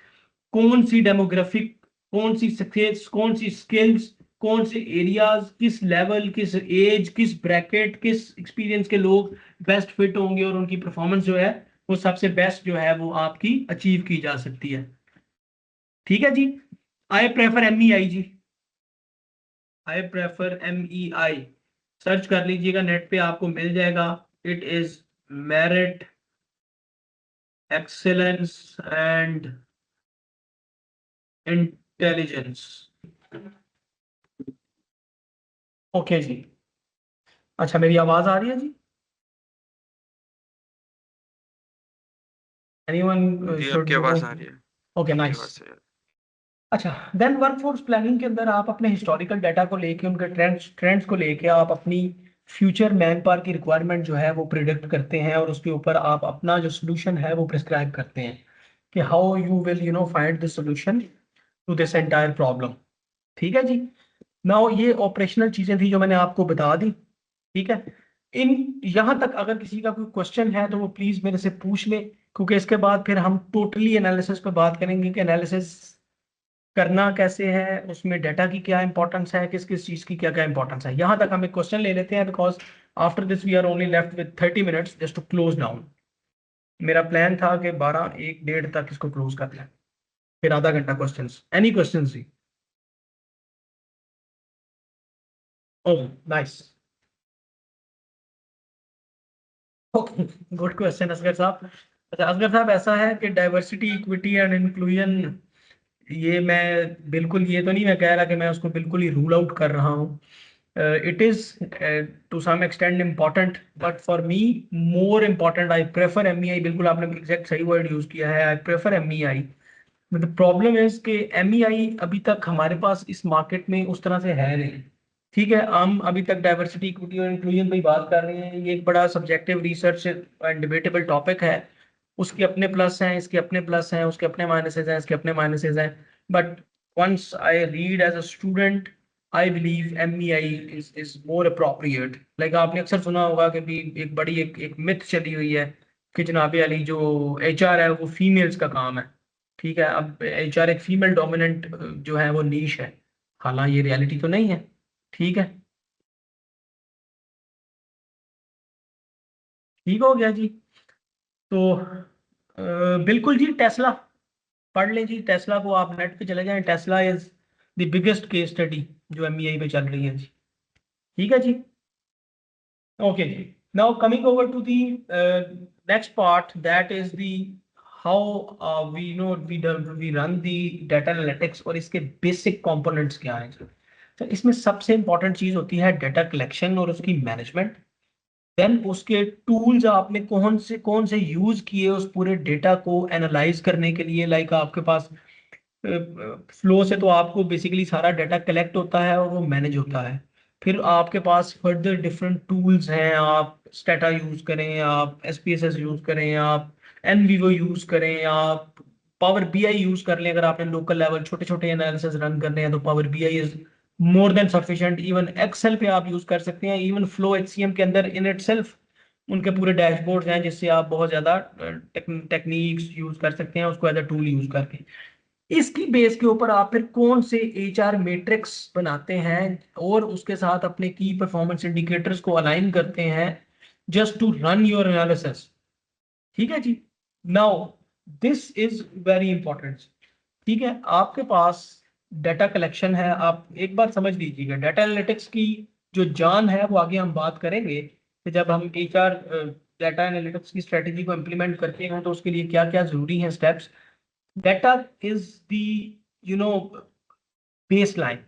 कौन सी डेमोग्राफिक, कौन सी सक्सेस, कौन सी स्किल्स, कौन से एरियाज, किस लेवल, किस एज, किस ब्रैकेट, किस एक्सपीरियंस के लोग बेस्ट फिट होंगे और उनकी परफॉर्मेंस जो है वो सबसे बेस्ट जो है वो आपकी अचीव की जा सकती है, ठीक है जी। आई प्रेफर एमईआई जी, आई प्रेफर एमईआई। सर्च कर लीजिएगा नेट पे, आपको मिल जाएगा। It is merit, excellence and intelligence. Okay जी। अच्छा मेरी आवाज आ रही है जी? एनीवन जी शुड आपकी आवाज आ रिमूव? रही है। ओके आपकी नाइस। आवाज सही है। अच्छा, देन वर्कफोर्स प्लानिंग के अंदर आप अपने हिस्टोरिकल डाटा को लेके, उनके ट्रेंड्स को लेके आप अपनी फ्यूचर मैन पावर की रिक्वायरमेंट जो है वो प्रिडिक्ट करते हैं और उसके ऊपर आप अपना जो सोल्यूशन है वो प्रिस्क्राइब करते हैं कि how you will find the solution to this entire problem, ठीक है जी। नाउ ये ऑपरेशनल चीजें थी जो मैंने आपको बता दी, ठीक है। इन यहां तक अगर किसी का कोई क्वेश्चन है तो वो प्लीज मेरे से पूछ ले, क्योंकि इसके बाद फिर हम टोटली एनालिसिस पे बात करेंगे कि एनालिसिस करना कैसे है, उसमें डाटा की क्या इंपॉर्टेंस है, किस किस चीज की क्या क्या इंपॉर्टेंस है। यहां तक हम एक क्वेश्चन ले लेते हैं, because after this we are only left with 30 minutes just to close down. मेरा प्लान था कि 12 1 1:30 तक इसको क्लोज कर लें, फिर आधा घंटा क्वेश्चंस। एनी क्वेश्चंस जी? Oh nice, okay, good question Asghar साहब। अच्छा असगर साहब, ऐसा है कि डाइवर्सिटी इक्विटी एंड इंक्लूजन, ये मैं बिल्कुल, ये तो नहीं मैं कह रहा कि मैं उसको बिल्कुल ही रूल आउट कर रहा हूँ। It is to some extent important, but for me more important, I prefer MEI. बिल्कुल आपने एग्जैक्ट सही वर्ड यूज किया है, I prefer MEI. The problem is कि एमईआई अभी तक हमारे पास इस मार्केट में उस तरह से है नहीं, ठीक है, हम अभी तक डाइवर्सिटी, इक्विटी और इंक्लूजन पे बात कर रहे हैं। ये एक बड़ा subjective research and debatable topic है। उसके अपने प्लस हैं, इसके अपने प्लस हैं, उसके अपने माइनसेस हैं, इसके अपने माइनसेस हैं। But once I read as a student, I believe MEI is more appropriate. Like आपने अक्सर सुना होगा कि भी एक बड़ी एक मिथ चली हुई है कि जनाब अली जो HR है वो फीमेल्स का काम है। ठीक है, अब HR एक फीमेल डोमिनेंट जो है वो नीश है। हालांकि ये रियलिटी तो नहीं है। ठीक है, ठीक हो गया जी। तो बिल्कुल जी, टेस्ला पढ़ लें जी। टेस्ला को आप नेट पे चले जाएं, Tesla is the biggest case study जो MEI पे चल रही है जी। ठीक है जी, ओके जी। Now coming over to the next part, that is the how we run the data analytics, और इसके बेसिक कंपोनेंट्स क्या हैं जी। तो इसमें सबसे इंपॉर्टेंट चीज होती है डाटा कलेक्शन और उसकी मैनेजमेंट। देन उसके टूल्स आपने कौन से यूज किए उस पूरे डेटा को एनालाइज करने के लिए। लाइक आपके पास फ्लो से तो आपको बेसिकली सारा डाटा कलेक्ट होता है और वो मैनेज होता है। फिर आपके पास फर्दर डिफरेंट टूल्स हैं, आप स्टेटा यूज करें, आप SPSS यूज करें, आप NVivo यूज करें, आप पावर BI यूज कर लें। अगर आपने लोकल लेवल छोटे छोटे एनालिसिस रन करने हैं तो power BI is more than sufficient. Even excel पे आप यूज कर सकते हैं। इवन फ्लो HCM के अंदर इन इटसेल्फ उनके पूरे डैशबोर्ड्स हैं जिससे आप बहुत ज्यादा टेक्निक्स यूज कर सकते हैं उसको एज अ टूल यूज करके। इसकी बेस के ऊपर आप फिर कौन से HR मैट्रिक्स बनाते हैं और उसके साथ अपने की परफॉर्मेंस इंडिकेटर्स को अलाइन करते हैं just to run your analysis. ठीक है जी। Now this is very important. ठीक है, आपके पास डाटा कलेक्शन है। आप एक बात समझ लीजिएगा, डाटा एनालिटिक्स की जो जान है वो आगे हम बात करेंगे कि जब हम HR डाटा एनालिटिक्स की स्ट्रेटेजी को इम्प्लीमेंट करते हैं तो उसके लिए क्या क्या जरूरी हैं steps. Data is the you know base line.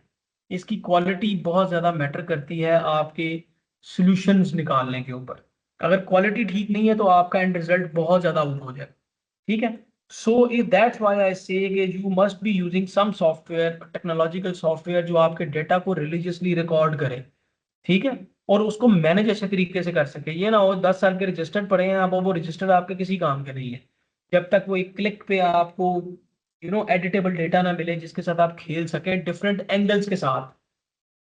इसकी क्वालिटी बहुत ज़्यादा मैटर करती है आपके सॉल्यूशंस निकालने के ऊपर। अगर क्वालिटी ठीक नहीं है तो आपका एंड रिजल्ट बहुत ज़्यादा आउट हो जाए। ठीक है, so if that's why I say you must be using some software, technological software जो आपके डेटा को रिलीजियसली रिकॉर्ड करे। ठीक है, और उसको मैनेज अच्छे तरीके से कर सके। ये ना हो 10 साल के रजिस्टर्ड पड़े हैं, अब वो रजिस्टर्ड आपके किसी काम के नहीं है जब तक वो एक क्लिक पे आपको एडिटेबल डेटा ना मिले जिसके साथ आप खेल सकें डिफरेंट एंगल्स के साथ।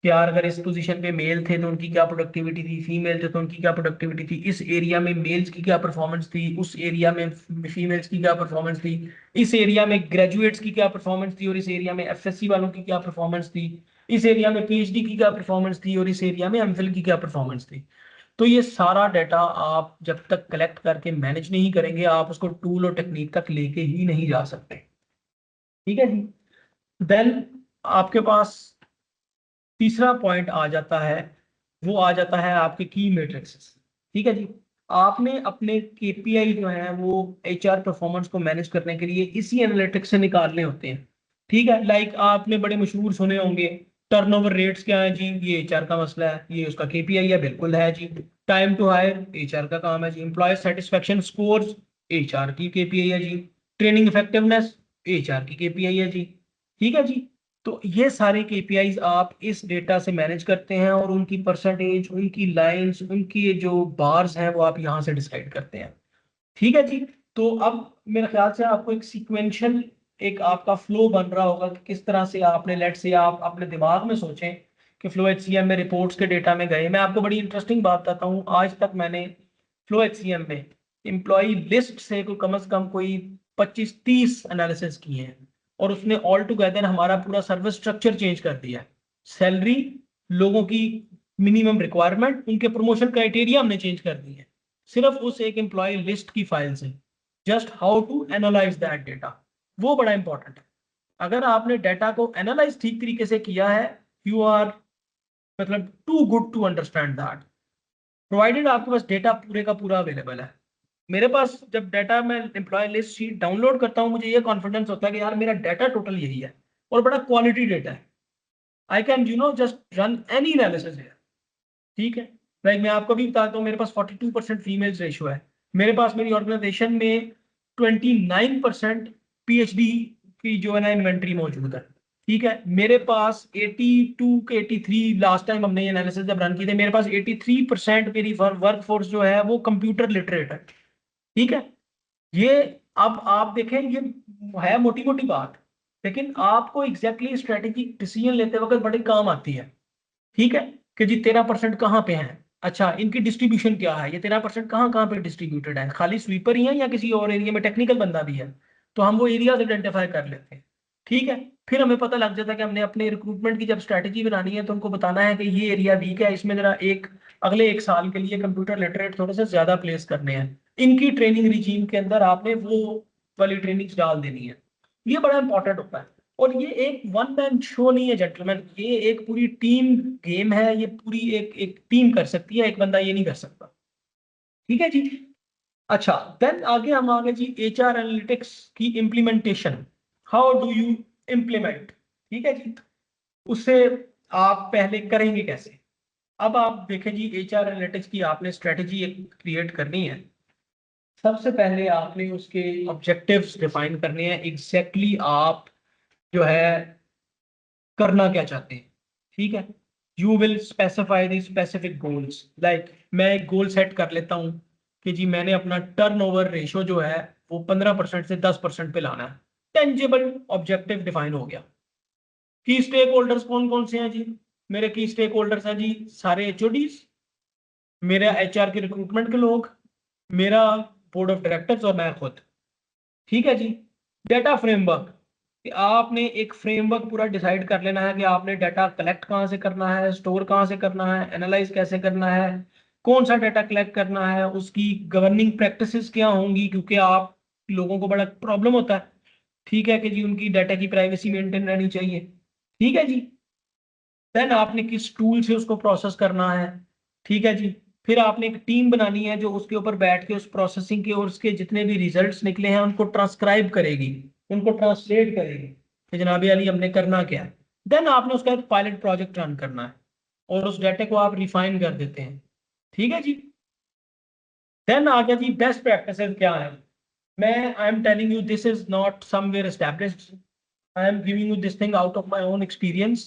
कि यार अगर इस पोजीशन पे मेल थे तो उनकी क्या प्रोडक्टिविटी थी, फीमेल थे तो उनकी क्या प्रोडक्टिविटी थी, इस एरिया में मेल्स की क्या परफॉर्मेंस थी, उस एरिया में फीमेल्स की क्या परफॉर्मेंस थी, इस एरिया में ग्रेजुएट्स की क्या परफॉर्मेंस थी और इस एरिया में FSC वालों की क्या परफॉर्मेंस थी, इस एरिया में PhD की क्या परफॉर्मेंस थी और इस एरिया में MPhil की क्या परफॉर्मेंस थी। तो ये सारा डाटा आप जब तक कलेक्ट करके मैनेज नहीं करेंगे आप उसको टूल और टेक्निक तक लेके ही नहीं जा सकते। ठीक है जी। देन आपके पास तीसरा पॉइंट आ जाता है, वो आ जाता है आपके की मैट्रिक्स। ठीक है जी, आपने अपने KPI जो है वो HR परफॉर्मेंस को मैनेज करने के लिए इसी एनालिटिक्स से निकालने होते हैं। ठीक है, लाइक आपने बड़े मशहूर सुने होंगे, टर्नओवर रेट्स क्या है जी, ये HR का मसला है, ये उसका KPI है, बिल्कुल है जी। टाइम टू हायर HR का काम है जी। एम्प्लॉय सेटिस्फेक्शन स्कोर्स HR की KPI है जी। ट्रेनिंग इफेक्टिवनेस HR की KPI है जी। ठीक है जी। तो ये सारे KPIs आप इस डेटा से मैनेज करते हैं और उनकी परसेंटेज, उनकी लाइंस, उनकी जो बार्स हैं वो आप यहाँ से डिसाइड करते हैं। ठीक है जी। तो अब मेरे ख्याल से आपको एक सीक्वेंशियल एक आपका फ्लो बन रहा होगा कि किस तरह से आपने, लेट से आप अपने दिमाग में सोचें कि फ्लो HCM में रिपोर्ट्स के डेटा में गए। मैं आपको बड़ी इंटरेस्टिंग बात बताता हूँ, आज तक मैंने फ्लो HCM में एम्प्लॉय लिस्ट से को कम से कम कोई 25-30 एनालिसिस किए हैं और उसने ऑल टुगेदर हमारा पूरा सर्विस स्ट्रक्चर चेंज कर दिया है। सैलरी, लोगों की मिनिमम रिक्वायरमेंट, उनके प्रमोशन क्राइटेरिया हमने चेंज कर दिए हैं सिर्फ उस एक एम्प्लॉय लिस्ट की फाइल से। Just how to analyse that data, वो बड़ा इंपॉर्टेंट है। अगर आपने डाटा को एनालाइज ठीक तरीके से किया है, यू आर मतलब too good to understand that, provided आपके पास डेटा पूरे का पूरा अवेलेबल है। मेरे पास जब डाटा मैं एम्प्लॉय लिस्ट शीट डाउनलोड करता हूँ मुझे ये कॉन्फिडेंस होता है कि यार मेरा डाटा टोटल यही है और बड़ा क्वालिटी डेटा है। I can just run any analysis है। ठीक है, लाइक मैं आपको भी बताता हूँ, मेरे पास 42% फीमेल्स रेशो है। मेरे पास मेरी ऑर्गेनाइजेशन में 29% PhD की जो है ना इन्वेंट्री मौजूद है। ठीक है, मेरे पास 82 के 83, लास्ट टाइम हमने ये एनालिसिस जब रन की थी, मेरे पास 83% मेरी वर्क फोर्स जो है वो कंप्यूटर लिटरेट है। ठीक है, ये अब आप देखें, ये है मोटी मोटी बात, लेकिन आपको एग्जैक्टली स्ट्रेटेजिक डिसीजन लेते वक्त बड़ी काम आती है। ठीक है, कि जी 13% कहाँ पे है, अच्छा इनकी डिस्ट्रीब्यूशन क्या है, ये 13% कहाँ कहाँ पे डिस्ट्रीब्यूटेड है, खाली स्वीपर ही है या किसी और एरिया में टेक्निकल बंदा भी है, तो हम वो एरियाज आइडेंटिफाई कर लेते हैं। ठीक है, फिर हमें पता लग जाता है कि हमने अपने रिक्रूटमेंट की जब स्ट्रैटेजी बनानी है तो उनको बताना है कि ये एरिया वीक है, इसमें जरा अगले एक साल के लिए कंप्यूटर लिटरेट थोड़े से ज्यादा प्लेस करने हैं, इनकी ट्रेनिंग रिजीम के अंदर आपने वो वाली ट्रेनिंग्स डाल देनी है। ये बड़ा इंपॉर्टेंट होता है। और ये एक वन मैन शो नहीं है जेंटलमैन, ये एक पूरी टीम गेम है, ये पूरी एक एक टीम कर सकती है, एक बंदा ये नहीं कर सकता। ठीक है जी। अच्छा, देन आगे हम आगे जी एचआर एनालिटिक्स की implementation, how do you implement. ठीक है जी, उससे आप पहले करेंगे कैसे। अब आप देखें जी, एचआर एनालिटिक्स की आपने स्ट्रेटेजी क्रिएट करनी है। सबसे पहले आपने उसके ऑब्जेक्टिव्स डिफाइन करने हैं, एग्जैक्टली आप जो है करना क्या चाहते हैं। ठीक है, you will specify the specific goals, like मैं एक गोल सेट कर लेता हूं कि जी मैंने अपना टर्नओवर रेशो जो है वो 15% से 10% पे लाना है। टेंजिबल ऑब्जेक्टिव डिफाइन हो गया। की स्टेक होल्डर्स कौन कौन से हैं जी, मेरे की स्टेक होल्डर्स हैं जी सारे एचओडीज, मेरा एचआर के रिक्रूटमेंट के लोग, मेरा बोर्ड ऑफ डायरेक्टर्स और मैं खुद। ठीक है जी। डेटा फ्रेमवर्क, कि आपने एक फ्रेमवर्क पूरा डिसाइड कर लेना है कि आपने डाटा कलेक्ट कहाँ से करना है, स्टोर कहाँ से करना है, एनालाइज कैसे करना है, कौन सा डाटा कलेक्ट करना है, उसकी गवर्निंग प्रैक्टिसेस क्या होंगी, क्योंकि आप लोगों को बड़ा प्रॉब्लम होता है। ठीक है कि जी उनकी डाटा की प्राइवेसी मेंटेन रहनी चाहिए। ठीक है जी। देन आपने किस टूल से उसको प्रोसेस करना है। ठीक है जी। फिर आपने एक टीम बनानी है जो उसके ऊपर बैठ के उस प्रोसेसिंग के और उसके जितने भी रिजल्ट्स निकले हैं उनको ट्रांसक्राइब करेगी, उनको ट्रांसलेट करेगी कि जनाब अली हमने करना क्या है। देन आपने उसका एक पायलट प्रोजेक्ट रन करना है और उस डाटा को आप रिफाइन कर देते हैं। ठीक है जी। देन आगे जी बेस्ट प्रैक्टिसेस क्या है। मैं I am telling you this is not somewhere established, I am giving you this thing out of my own experience,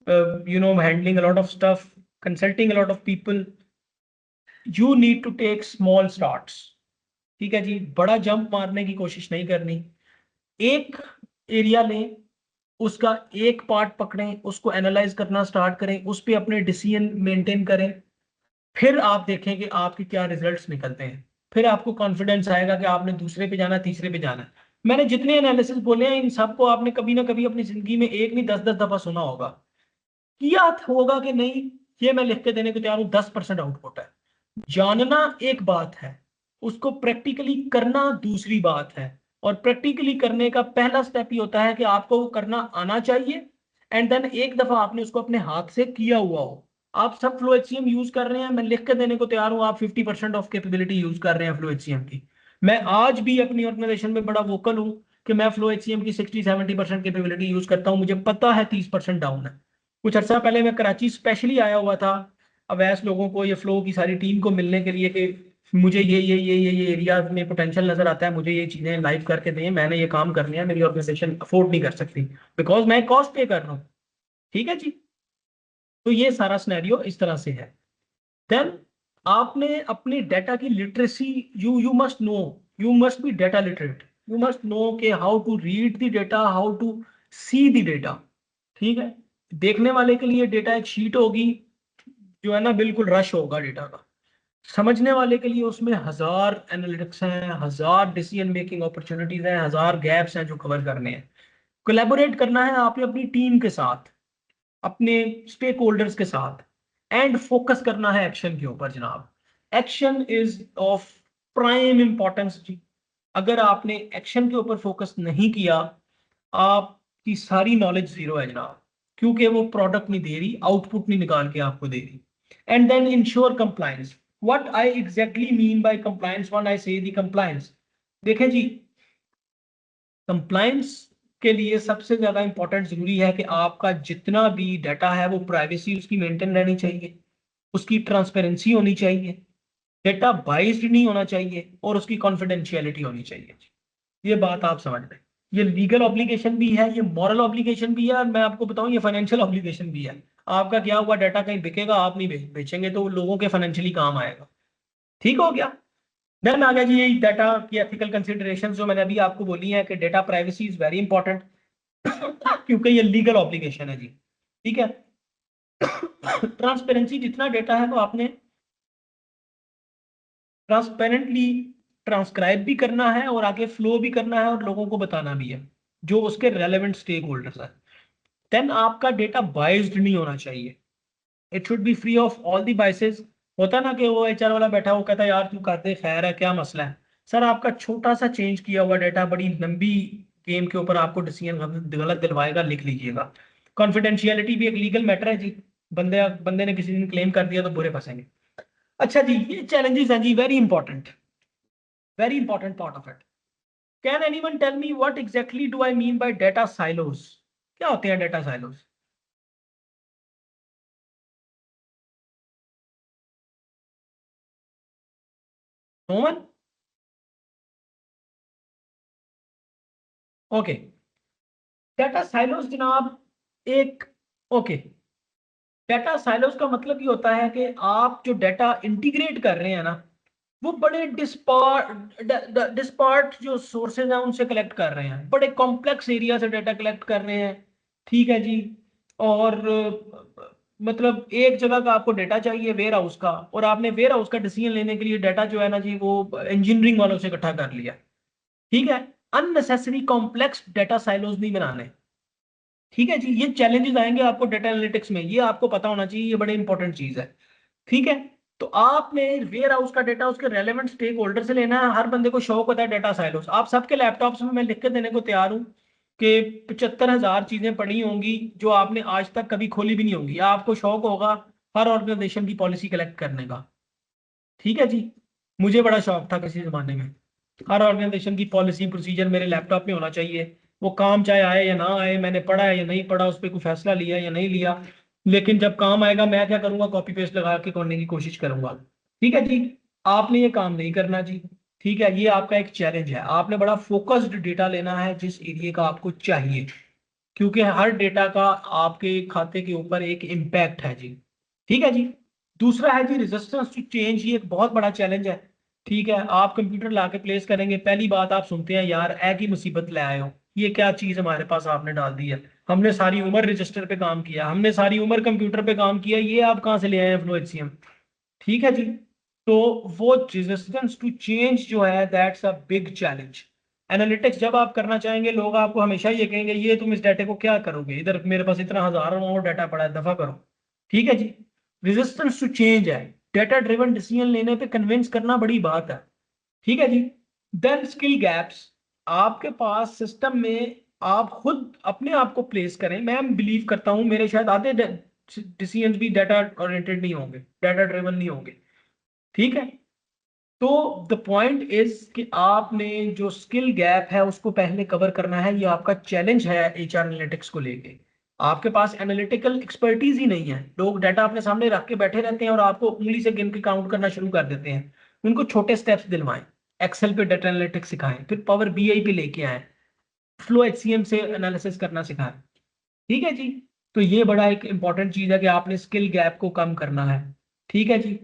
handling a lot of stuff, consulting a lot of people. You need to take small starts. ठीक है जी, बड़ा जंप मारने की कोशिश नहीं करनी। एक एरिया लें, उसका एक पार्ट पकड़ें, उसको एनालाइज करना स्टार्ट करें, उस पर अपने डिसीजन मेंटेन करें। फिर आप देखें कि आपके क्या रिजल्ट्स निकलते हैं। फिर आपको कॉन्फिडेंस आएगा कि आपने दूसरे पे जाना, तीसरे पे जाना है। मैंने जितने एनालिसिस बोले हैं इन सबको आपने कभी ना कभी अपनी जिंदगी में एक नहीं 10-10 दफा सुना होगा, किया होगा कि नहीं, ये मैं लिख के देने को तैयार हूं। 10% आउटपुट है। जानना एक बात है, उसको प्रैक्टिकली करना दूसरी बात है। और प्रैक्टिकली करने का पहला स्टेप ये होता है कि आपको वो करना आना चाहिए, एंड देन एक दफा आपने उसको अपने हाथ से किया हुआ हो। आप सब फ्लो एचसीएम यूज कर रहे हैं, मैं लिख के देने को तैयार हूं, आप 50% ऑफ कैपेबिलिटी यूज कर रहे हैं फ्लो एचसीएम की। मैं आज भी अपनी ऑर्गेनाइजेशन में बड़ा वोकल हूं कि मैं फ्लो एचसीएम की 60-70% कैपेबिलिटी यूज करता हूं, मुझे पता है 30% डाउन है। कुछ अर्सा पहले मैं कराची स्पेशली आया हुआ था अवैस लोगों को, ये फ्लो की सारी टीम को मिलने के लिए कि मुझे ये एरिया में पोटेंशियल नजर आता है, मुझे ये चीजें लाइव करके दें, मैंने ये काम करने हैं, मेरी ऑर्गेनाइजेशन अफोर्ड नहीं कर सकती बिकॉज मैं कॉस्ट पे कर रहा हूँ। ठीक है जी। तो ये सारा सिनेरियो इस तरह से है। देन आपने अपनी डाटा की literacy, you must know, you must be data literate, you must know के how to read the data, how to see the data. ठीक है, देखने वाले के लिए डेटा एक शीट होगी जो है ना बिल्कुल रश होगा डेटा का, समझने वाले के लिए उसमें हजार एनालिटिक्स हैं, हजार डिसीजन मेकिंग अपॉर्चुनिटीज हैं, हजार गैप्स हैं जो कवर करने हैं। कोलैबोरेट करना है आपने अपनी टीम के साथ, अपने स्टेक होल्डर्स के साथ, एंड फोकस करना है एक्शन के ऊपर जनाब। Action is of prime importance जी। अगर आपने एक्शन के ऊपर फोकस नहीं किया, आपकी सारी नॉलेज जीरो है जनाब, क्योंकि वो प्रोडक्ट नहीं दे रही, आउटपुट नहीं निकाल के आपको दे रही। And then ensure compliance, what I exactly mean by compliance when I say the compliance. देखें जी, कंप्लायंस के लिए सबसे ज्यादा इंपॉर्टेंट जरूरी है कि आपका जितना भी डाटा है वो प्राइवेसी उसकी मेंटेन रहनी चाहिए, उसकी ट्रांसपेरेंसी होनी चाहिए, डेटा बाइज्ड नहीं होना चाहिए और उसकी कॉन्फिडेंशियलिटी होनी चाहिए। ये बात आप समझ लें। ये लीगल ऑब्लिगेशन भी है, ये मॉरल ऑब्लिगेशन भी है, और मैं आपको बताऊं ये फाइनेंशियल ऑब्लिगेशन भी है। आपका क्या हुआ डाटा कहीं बिकेगा, आप नहीं बेचेंगे तो लोगों के फाइनेंशियली काम आएगा। ठीक हो गया। देन आ गया जी ये डाटा की एथिकल कंसिडरेशन जो मैंने अभी आपको बोली है कि data privacy is very important क्योंकि ये लीगल ऑब्लिगेशन है जी। ठीक है। ट्रांसपेरेंसी, जितना डेटा है वो आपने ट्रांसपेरेंटली ट्रांसक्राइब भी करना है और आगे फ्लो भी करना है और लोगों को बताना भी है जो उसके रेलेवेंट स्टेक होल्डर्स है। देन आपका डेटा बाइस्ड नहीं होना चाहिए, it should be free of all the biases. होता ना कि वो एचआर वाला बैठा वो कहता है यार तू कर दे, खैर है, क्या मसला है। सर आपका छोटा सा चेंज किया हुआ डेटा बड़ी लंबी गेम के ऊपर आपको डिसीजन गलत दिलवाएगा, लिख लीजिएगा। कॉन्फिडेंशियलिटी भी एक लीगल मैटर है जी। बंदे बंदे ने किसी दिन क्लेम कर दिया तो बुरे फंसेंगे। अच्छा जी, ये चैलेंजेस हैं जी, very important part of it. Can anyone tell me what exactly do I mean by data silos? क्या होते हैं data silos? Noman? Okay. Data silos जनाब एक, ओके, डेटा साइलोस का मतलब ये होता है कि आप जो डेटा इंटीग्रेट कर रहे हैं ना, वो बड़े डिस्पार्ट जो सोर्सेज हैं उनसे कलेक्ट कर रहे हैं, बड़े कॉम्प्लेक्स एरिया से डाटा कलेक्ट कर रहे हैं। ठीक है जी। और मतलब एक जगह का आपको डाटा चाहिए वेयर हाउस का, और आपने वेयर हाउस का डिसीजन लेने के लिए डाटा जो है ना जी वो इंजीनियरिंग वालों से इकट्ठा कर लिया। ठीक है। अननेसेसरी कॉम्प्लेक्स डाटा साइलोज नहीं बनाने। ठीक है जी। ये चैलेंजेस आएंगे आपको डाटा एनालिटिक्स में, ये आपको पता होना चाहिए, ये बड़े इंपॉर्टेंट चीज है। ठीक है। तो आपने वेयर हाउस का डाटा उसके रेलेवेंट स्टेक होल्डर से लेना है। हर बंदे को शौक होता है डाटा साइलोस। आप सबके लैपटॉप्स में मैं लिख के देने को तैयार हूँ कि 75,000 चीजें पड़ी होंगी जो आपने आज तक कभी खोली भी नहीं होंगी, या आपको शौक होगा हर ऑर्गेनाइजेशन की पॉलिसी कलेक्ट करने का। ठीक है जी। मुझे बड़ा शौक था किसी जमाने में, हर ऑर्गेनाइजेशन की पॉलिसी प्रोसीजर मेरे लैपटॉप में होना चाहिए। वो काम चाहे आए या ना आए, मैंने पढ़ा है या नहीं पढ़ा, उस पर कोई फैसला लिया या नहीं लिया, लेकिन जब काम आएगा मैं क्या करूंगा, कॉपी पेस्ट लगा के करने की कोशिश करूंगा। ठीक है जी। आपने ये काम नहीं करना जी। ठीक है। ये आपका एक चैलेंज है, आपने बड़ा फोकस्ड डेटा लेना है जिस एरिया का आपको चाहिए, क्योंकि हर डेटा का आपके खाते के ऊपर एक इम्पैक्ट है जी। ठीक है जी। दूसरा है जी रेजिस्टेंस टू चेंज, ये एक बहुत बड़ा चैलेंज है। ठीक है। आप कंप्यूटर ला के प्लेस करेंगे, पहली बात आप सुनते हैं यार ऐ की मुसीबत ले आए हो, ये क्या चीज हमारे पास आपने डाल दी है, हमने सारी उम्र रजिस्टर पे काम किया, हमने सारी उम्र कंप्यूटर पे काम किया, ये आप कहाँ से ले आए हैं फ्लो एचसीएम। ठीक है जी। तो वो रेजिस्टेंस टू चेंज जो है that's a big challenge. Analytics जब आप करना चाहेंगे लोग आपको हमेशा ये कहेंगे ये तुम इस डाटा को क्या करोगे, इधर मेरे पास इतना हजारों और डाटा पड़ा है, दफा करो। ठीक है जी। रेजिस्टेंस टू चेंज है, डाटा ड्रिवन डिसीजन लेने पे कन्विंस करना बड़ी बात है। ठीक है जी। देन स्किल गैप्स, आपके पास सिस्टम में आप खुद अपने आप को प्लेस करें। मैं बिलीव करता हूं मेरे शायद आधे डिसीजन भी डाटा ओरिएंटेड नहीं होंगे, डाटा ड्रिवन नहीं होंगे। ठीक है। तो द पॉइंट इज कि आपने जो स्किल गैप है उसको पहले कवर करना है, ये आपका चैलेंज है एचआर एनालिटिक्स को लेके। आपके पास एनालिटिकल एक्सपर्टीज ही नहीं है, लोग डाटा अपने सामने रख के बैठे रहते हैं और आपको उंगली से गिन के काउंट करना शुरू कर देते हैं। उनको छोटे स्टेप्स दिलवाएं, एक्सेल पे डाटा एनालिटिक्स सिखाएं, फिर पावर बीआई पे लेके आए, फ्लो एचसीएम से एनालिसिस करना सिखाएं। ठीक है जी। तो ये बड़ा एक इंपॉर्टेंट चीज है कि आपने स्किल गैप को कम करना है। ठीक है जी।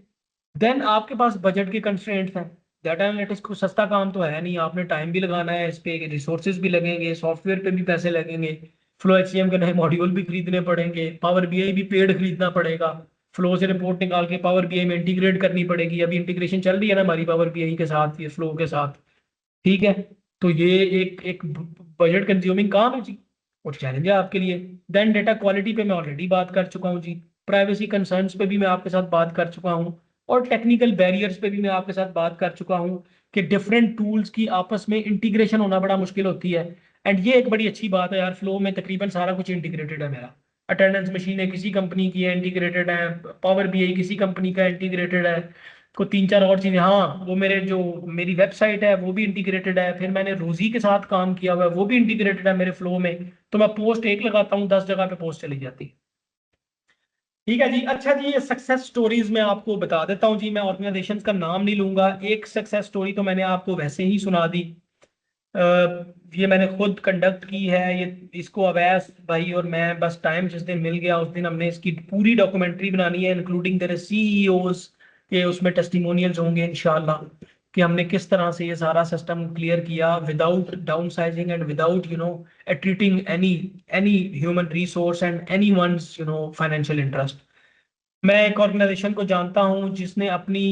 देन आपके पास बजट के कंस्ट्रेंट्स हैं। डाटा एनालिटिक्स को सस्ता काम तो है नहीं, आपने टाइम भी लगाना है इस पे, रिसोर्सेज भी लगेंगे, सॉफ्टवेयर पे भी पैसे लगेंगे, फ्लो एचसीएम के नए मॉड्यूल भी खरीदने पड़ेंगे, पावर बीआई भी पेड खरीदना पड़ेगा, फ्लो से रिपोर्ट निकाल के पावर बीआई में इंटीग्रेट करनी पड़ेगी। अभी इंटीग्रेशन चल रही है ना हमारी पावर बीआई के साथ, ये फ्लो के साथ। ठीक है। तो ये एक एक बजट कंज्यूमिंग काम है जी, और चैलेंज है आपके लिए। देन डेटा क्वालिटी पे मैं ऑलरेडी बात कर चुका हूँ जी, प्राइवेसी कंसर्न्स पे भी मैं आपके साथ बात कर चुका हूँ, और टेक्निकल बैरियर्स पे भी मैं आपके साथ बात कर चुका हूँ कि डिफरेंट टूल्स की आपस में इंटीग्रेशन होना बड़ा मुश्किल होती है। एंड ये एक बड़ी अच्छी बात है यार, फ्लो में तकरीबन सारा कुछ इंटीग्रेटेड है मेरा। अटेंडेंस मशीनें किसी कंपनी की है इंटीग्रेटेड है, पावर बीआई किसी कंपनी का इंटीग्रेटेड है, को तीन चार और चीजें, हाँ वो मेरे जो मेरी वेबसाइट है वो भी इंटीग्रेटेड है, फिर मैंने रोजी के साथ काम किया हुआ है वो भी इंटीग्रेटेड है मेरे फ्लो में। तो मैं पोस्ट एक लगाता हूँ 10 जगह पे पोस्ट चली जाती है। ठीक है जी। अच्छा जी, ये सक्सेस स्टोरीज मैं आपको बता देता हूँ जी, मैं ऑर्गेनाइजेशन का नाम नहीं लूंगा, एक सक्सेस स्टोरी तो मैंने आपको वैसे ही सुना दी। ये मैंने खुद कंडक्ट की है। ये इसको अवैस भाई और मैं बस टाइम जिस दिन मिल गया उस दिन हमने इसकी पूरी डॉक्यूमेंट्री बनानी है, इंक्लूडिंग तेरे सीईओज के उसमें टेस्टिमोनियल्स होंगे इंशाल्लाह, कि हमने किस तरह से ये सारा सिस्टम क्लियर किया without downsizing and without treating any any human resource and any once financial interest. मैं एक ऑर्गेनाइजेशन को जानता हूं जिसने अपनी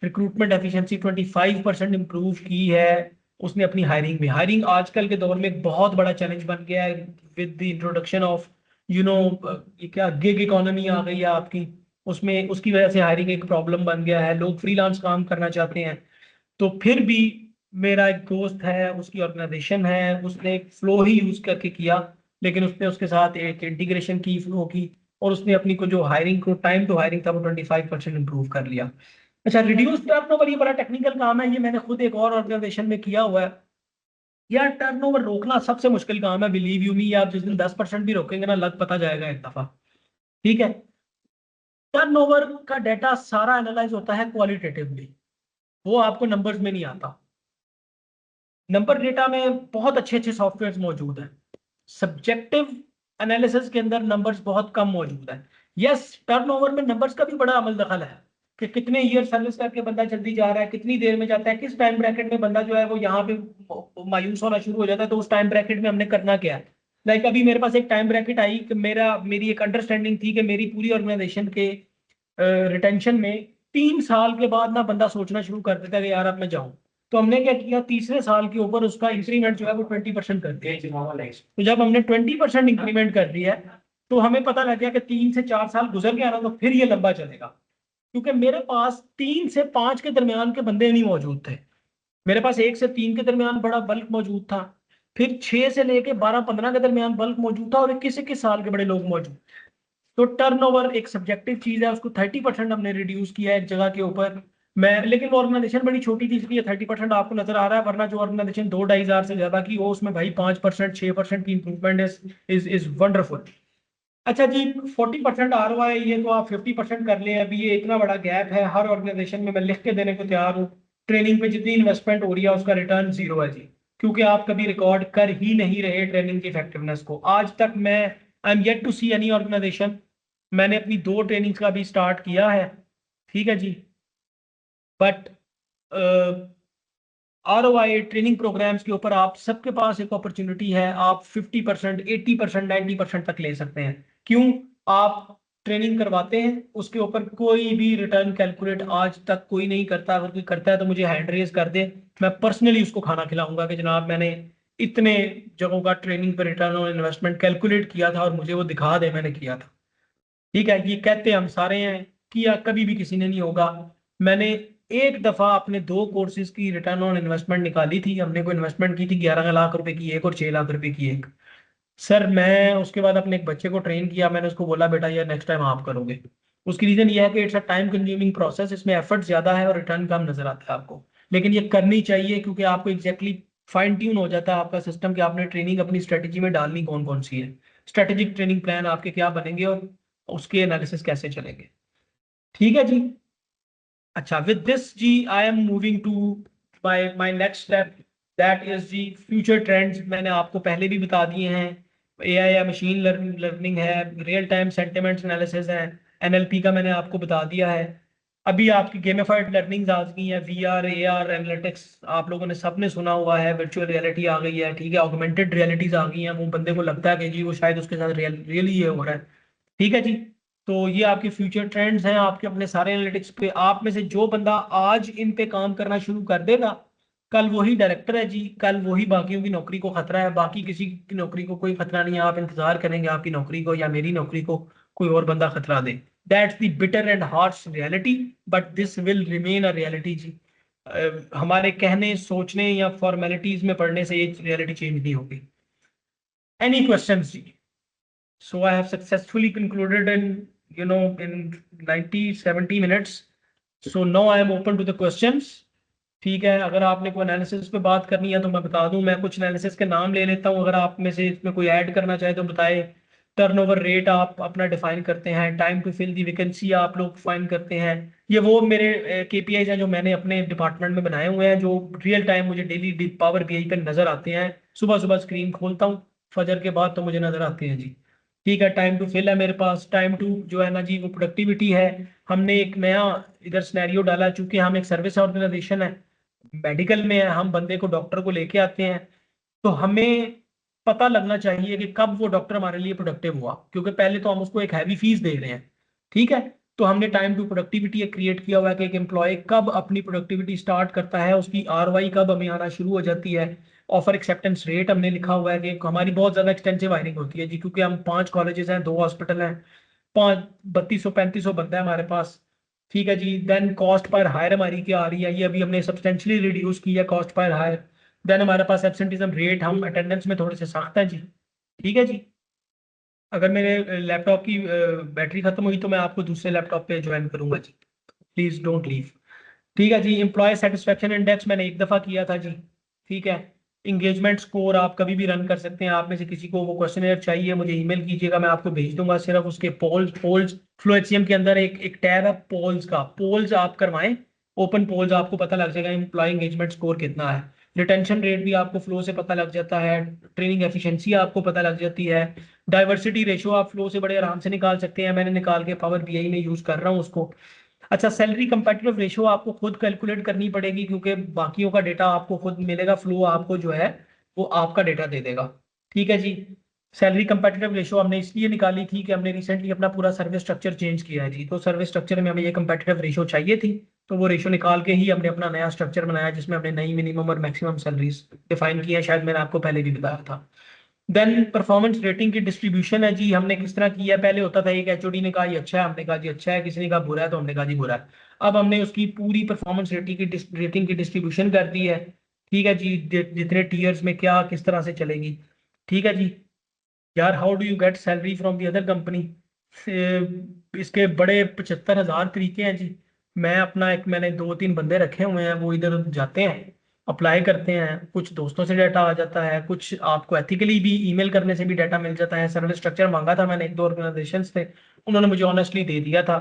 रिक्रूटमेंट एफिशिएंसी 25% इंप्रूव की है। उसने अपनी हायरिंग आजकल के दौर में एक बहुत बड़ा चैलेंज बन गया है with the introduction of you know ये क्या गिग इकोनॉमी आ गई है आपकी, उसमें उसकी वजह से हायरिंग एक प्रॉब्लम बन गया है, लोग फ्रीलांस काम करना चाहते हैं। तो फिर भी मेरा एक दोस्त है, उसकी ऑर्गेनाइजेशन है, उसने एक फ्लो ही यूज करके किया, लेकिन उसने उसके साथ एक इंटीग्रेशन की फ्लो की, और उसने अपनी को जो हायरिंग को टाइम टू हायरिंग था वो 25% इंप्रूव कर लिया। अच्छा, रिड्यूस टर्नओवर ये बड़ा टेक्निकल काम है, ये मैंने खुद एक और ऑर्गेनाइजेशन में किया हुआ है। यार टर्नओवर रोकना सबसे मुश्किल काम है, बिलीव यू मी। आप जिस दिन 10% भी रोकेंगे ना, लग पता जाएगा एक दफा। ठीक है, टर्नओवर का डाटा सारा एनालाइज होता है क्वालिटेटिवली, वो आपको नंबर्स में नहीं आता। नंबर डेटा में बहुत अच्छे अच्छे सॉफ्टवेयर मौजूद हैं, सब्जेक्टिव एनालिसिस के अंदर नंबर्स बहुत कम मौजूद है। यस, टर्नओवर में नंबर्स का भी बड़ा अमल दखल है कि कितने ईयर सर्विस करके बंदा जल्दी जा रहा है, कितनी देर में जाता है, किस टाइम ब्रैकेट में बंदा जो है वो यहाँ पे मायूस होना शुरू हो जाता है, तो उस टाइम ब्रैकेट में हमने करना क्या है। लाइक अभी मेरे पास एक टाइम ब्रैकेट आई कि मेरी एक अंडरस्टैंडिंग थी कि मेरी पूरी ऑर्गेनाइजेशन के रिटेंशन में 3 साल के बाद ना बंदा सोचना शुरू कर देता है कि यार अब मैं जाऊं। तो हमने क्या किया, तीसरे साल के ऊपर उसका इंक्रीमेंट जो है वो 20% कर दिया। तो जब हमने 20% इंक्रीमेंट कर दिया है, तो हमें पता लग गया कि 3 से 4 साल गुजर गया ना तो फिर ये लंबा चलेगा। क्योंकि मेरे पास 3 से 5 के दरमियान के बंदे नहीं मौजूद थे, मेरे पास 1 से 3 के दरमियान बड़ा बल्क मौजूद था, फिर 6 से लेके 12-15 के दरमियान बल्क मौजूद था, और 21-21 साल के बड़े लोग मौजूद। तो टर्नओवर एक सब्जेक्टिव चीज है, उसको 30% हमने रिड्यूस किया है एक जगह के ऊपर। मैं लेकिन वो ऑर्गेनाइजेशन बड़ी छोटी थी इसलिए 30% आपको नजर आ रहा है, वरना जो ऑर्गेनाइजेशन 2-2.5 हजार से ज्यादा की हो उसमें भाई 5% 6% की इंप्रूवमेंट इज वंडरफुल। अच्छा जी, 40% ROI, ये तो आप 50% कर ले। अभी ये इतना बड़ा गैप है, हर ऑर्गेनाइजेशन में मैं लिख के देने को तैयार हूँ। ट्रेनिंग पे जितनी इन्वेस्टमेंट हो रही है उसका रिटर्न जीरो है जी, क्योंकि आप कभी रिकॉर्ड कर ही नहीं रहे ट्रेनिंग की इफेक्टिवनेस को। आज तक मैं I am yet to see any organisation. मैंने अपनी 2 ट्रेनिंग्स का भी स्टार्ट किया है, ठीक है जी, बट ROI ट्रेनिंग प्रोग्राम्स के ऊपर आप सबके पास एक अपॉर्चुनिटी है, आप 50% 80% 90% तक ले सकते हैं। क्यों? आप ट्रेनिंग करवाते हैं, उसके ऊपर कोई भी रिटर्न कैलकुलेट आज तक कोई नहीं करता। अगर कोई करता है तो मुझे हैंड रेज कर दे, मैं पर्सनली उसको खाना खिलाऊंगा कि जनाब मैंने इतने जगहों का ट्रेनिंग पर रिटर्न ऑन इन्वेस्टमेंट कैलकुलेट किया था और मुझे वो दिखा दे मैंने किया था। ठीक है, ये कहते हम सारे हैं, किया कभी भी किसी ने नहीं होगा। मैंने एक दफा अपने 2 कोर्सेज की रिटर्न ऑन इन्वेस्टमेंट निकाली थी। हमने को इन्वेस्टमेंट की थी 11 लाख रुपए की एक और 6 लाख रुपए की एक। सर मैं उसके बाद अपने एक बच्चे को ट्रेन किया, मैंने उसको बोला बेटा ये नेक्स्ट टाइम आप करोगे। उसकी रीजन ये है कि it's a time consuming process, इसमें एफर्ट ज्यादा है और रिटर्न कम नजर आता है आपको, लेकिन ये करनी चाहिए क्योंकि आपको एग्जैक्टली फाइन ट्यून हो जाता है आपका सिस्टम कि आपने ट्रेनिंग अपनी स्ट्रेटेजी में डालनी कौन कौन सी है, स्ट्रेटेजिक ट्रेनिंग प्लान आपके क्या बनेंगे और उसके एनालिसिस कैसे चलेंगे। ठीक है जी। अच्छा, विद दिस जी I am moving to my next step, that is जी फ्यूचर ट्रेंड्स। मैंने आपको पहले भी बता दिए हैं, AI या मशीन लर्निंग है, रियल टाइम सेंटिमेंट्स एनालिसिस है, NLP का मैंने आपको बता दिया है। अभी आपकी गेमिफाइड लर्निंग आ गई है, VR AR एनालिटिक्स आप लोगों ने सबने सुना हुआ है, वर्चुअल रियलिटी आ गई है, ठीक है, ऑगमेंटेड रियलिटीज आ गई हैं। वो बंदे को लगता है कि जी वो शायद उसके साथ रियली ये हो रहा है। ठीक है जी। तो ये आपके फ्यूचर ट्रेंड्स हैं आपके अपने सारे एनालिटिक्स पे। आप में से जो बंदा आज इन पे काम करना शुरू कर देगा, कल वही डायरेक्टर है जी, कल वही बाकियों की नौकरी को खतरा है। बाकी किसी की नौकरी को कोई खतरा नहीं है, आप इंतजार करेंगे आपकी नौकरी को या मेरी नौकरी को कोई और बंदा खतरा दे। That's the bitter and harsh reality, but this will remain a reality जी। हमारे कहने सोचने या फॉर्मेलिटीज में पढ़ने से ये रियलिटी चेंज नहीं होगी। एनी क्वेश्चंस जी? So I have successfully concluded in 90-70 minutes. So now I am open to the questions. ठीक है, अगर आपने कोई एनालिसिस पे बात करनी है तो मैं बता दूं, मैं कुछ एनालिसिस के नाम ले लेता हूं, अगर आप में से इसमें कोई ऐड करना चाहे तो बताए। टर्नओवर रेट आप अपना डिफाइन करते हैं, time to fill the vacancy आप लोग फाइन करते हैं। ये वो मेरे केपीआईज हैं जो मैंने अपने डिपार्टमेंट में बनाए हुए हैं, जो रियल टाइम मुझे डेली पावर बीआई पे नजर आते हैं। सुबह सुबह स्क्रीन खोलता हूँ फजर के बाद तो मुझे नजर आते हैं जी। ठीक है, टाइम टू फिल है मेरे पास, टाइम टू जो है ना जी वो प्रोडक्टिविटी है। हमने एक नया इधर सिनेरियो डाला, चूंकि हम एक सर्विस ऑर्गेनाइजेशन है, मेडिकल में है, हम बंदे को डॉक्टर को लेके आते हैं, तो हमें पता लगना चाहिए कि कब वो डॉक्टर हमारे लिए प्रोडक्टिव हुआ, क्योंकि पहले तो हम उसको एक हैवी फीस दे रहे हैं। ठीक है, तो हमने टाइम टू प्रोडक्टिविटी एक क्रिएट किया हुआ है कि एक एम्प्लॉय कब अपनी प्रोडक्टिविटी स्टार्ट करता है, उसकी आरओआई कब हमें आना शुरू हो जाती है। ऑफर एक्सेप्टेंस रेट हमने लिखा हुआ है कि हमारी बहुत ज्यादा एक्सटेंसिव हायरिंग होती है जी, क्योंकि हम 5 कॉलेजेस हैं, 2 हॉस्पिटल हैं, 3200 3500 बंदा है हमारे पास। ठीक है जी, देन कॉस्ट पर हायर हमारी क्या आ रही है, ये अभी हमने सब्सटेंशियली रिड्यूस की है कॉस्ट पर हायर। देन हमारे पास एब्सेंटिज्म रेट, हम अटेंडेंस में थोड़े से सख्त हैं जी। ठीक है जी, अगर मेरे लैपटॉप की बैटरी खत्म हुई तो मैं आपको दूसरे लैपटॉप पे ज्वाइन करूंगा जी, प्लीज डोंट लीव। ठीक है जी, एम्प्लॉय सेटिस्फेक्शन इंडेक्स मैंने एक दफा किया था जी। ठीक है, इंगेजमेंट स्कोर आप कभी भी रन कर सकते हैं, आप में से किसी को वो क्वेश्चनेयर चाहिए मुझे ईमेल कीजिएगा, मैं आपको भेज दूंगा। सिर्फ उसके पोल्स पोल्स फ्लो एचसीएम के अंदर एक टैब है पोल्स का, पोल्स आप करवाएं, ओपन पोल्स, आपको पता लग जाएगा एम्प्लॉय एंगेजमेंट स्कोर कितना है। रिटेंशन रेट भी आपको फ्लो से पता लग जाता है, ट्रेनिंग एफिशिएंसी आपको पता लग जाती है, डाइवर्सिटी रेशियो आप फ्लो से बड़े आराम से निकाल सकते हैं, मैंने निकाल के पावर बीआई में यूज कर रहा हूँ उसको। अच्छा, सैलरी कंपेटिटिव रेशियो आपको खुद कैलकुलेट करनी पड़ेगी, क्योंकि बाकियों का डेटा आपको खुद मिलेगा, फ्लो आपको जो है वो आपका डेटा दे देगा। ठीक है जी, सैलरी कंपेटिटिव रेशियो हमने इसलिए निकाली थी कि हमने रिसेंटली अपना पूरा सर्विस स्ट्रक्चर चेंज किया है जी, तो सर्विस स्ट्रक्चर में हमें ये कंपेटिटिव रेशियो चाहिए थी, तो वो रेशियो निकाल के ही हमने अपना नया स्ट्रक्चर बनाया, जिसमें हमने नई मिनिमम और मैक्सिमम सैलरीज डिफाइन की है, शायद मैंने आपको पहले भी बताया था। देन परफॉर्मेंस रेटिंग की डिस्ट्रीब्यूशन है जी, हमने किस तरह किया, पहले होता था एक एचओडी ने कहा ये अच्छा है, हमने कहा जी अच्छा है, किसी ने कहा बुरा है तो हमने कहा जी बुरा है। अब हमने उसकी पूरी परफॉर्मेंस रेटिंग की डिस्ट्रीब्यूशन कर दी है। ठीक है जी, जितने टीयर्स में क्या किस तरह से चलेगी। ठीक है जी, यार how do you get salary from the other company, इसके बड़े 75,000 तरीके हैं जी। मैं अपना एक मैंने 2 3 बंदे रखे हुए हैं, वो इधर उधर जाते हैं, अप्लाई करते हैं, कुछ दोस्तों से डाटा आ जाता है, कुछ आपको एथिकली भी ईमेल करने से भी डाटा मिल जाता है। सर्विस स्ट्रक्चर मांगा था मैंने 1 2 ऑर्गेनाइजेशन से, उन्होंने मुझे ऑनेस्टली दे दिया था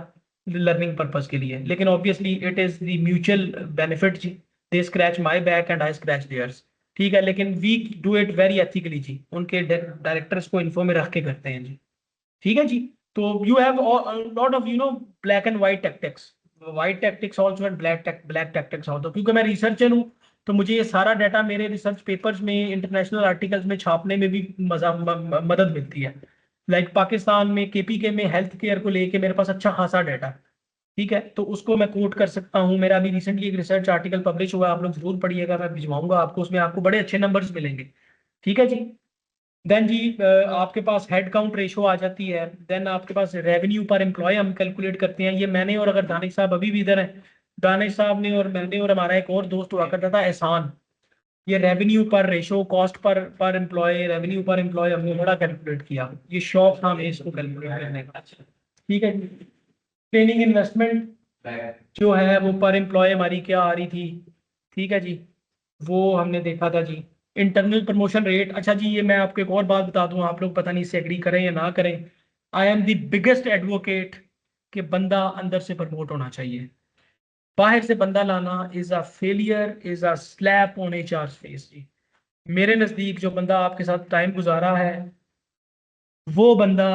लर्निंग पर्पज के लिए, लेकिन obviously it is the mutual benefit जी, they scratch my back and I scratch theirs. ठीक है, लेकिन we do it very ethically जी, उनके डायरेक्टर्स को इन्फो में रख के करते हैं जी। ठीक है जी, तो you have lot of black and white tactics, white tactics also and black tactics also, क्योंकि मैं रिसर्चर हूँ, तो मुझे ये सारा डाटा मेरे रिसर्च पेपर्स में इंटरनेशनल आर्टिकल्स में छापने में भी मदद मिलती है। लाइक पाकिस्तान में केपी के में हेल्थ केयर को लेके मेरे पास अच्छा खासा डाटा है। ठीक है, तो उसको मैं कोट कर सकता हूँ, मेरा अभी रिसेंटली एक रिसर्च आर्टिकल पब्लिश हुआ है, आप लोग जरूर पढ़िएगा, मैं भिजवाऊंगा आपको, उसमें आपको बड़े अच्छे नंबर्स मिलेंगे। ठीक है जी, देन जी आपके पास हेड काउंट रेशो आ जाती है, देन आपके पास रेवेन्यू पर एम्प्लॉय हम कैलकुलेट करते हैं, ये मैंने और अगर दानिश साहब अभी भी इधर है, दानिश साहब ने और मैंने और हमारा एक और दोस्त हुआ करता था एहसान, ये revenue per ratio, cost per employ, revenue per employ हमने बड़ा कैलकुलेट किया, ये शौक था हमें इसको कैलकुलेट करने का। ठीक है, ट्रेनिंग इन्वेस्टमेंट जो है वो पर एम्प्लॉय हमारी क्या आ रही थी। ठीक है जी, वो हमने देखा था जी। इंटरनल प्रमोशन रेट, अच्छा जी ये मैं आपको एक और बात बता दूं, आप लोग पता नहीं इससे एग्री करें या ना करें, I am the biggest advocate कि बंदा अंदर से प्रमोट होना चाहिए, बाहर से बंदा लाना is a failure, is a slap on HR face जी। मेरे नजदीक जो बंदा आपके साथ टाइम गुजारा है वो बंदा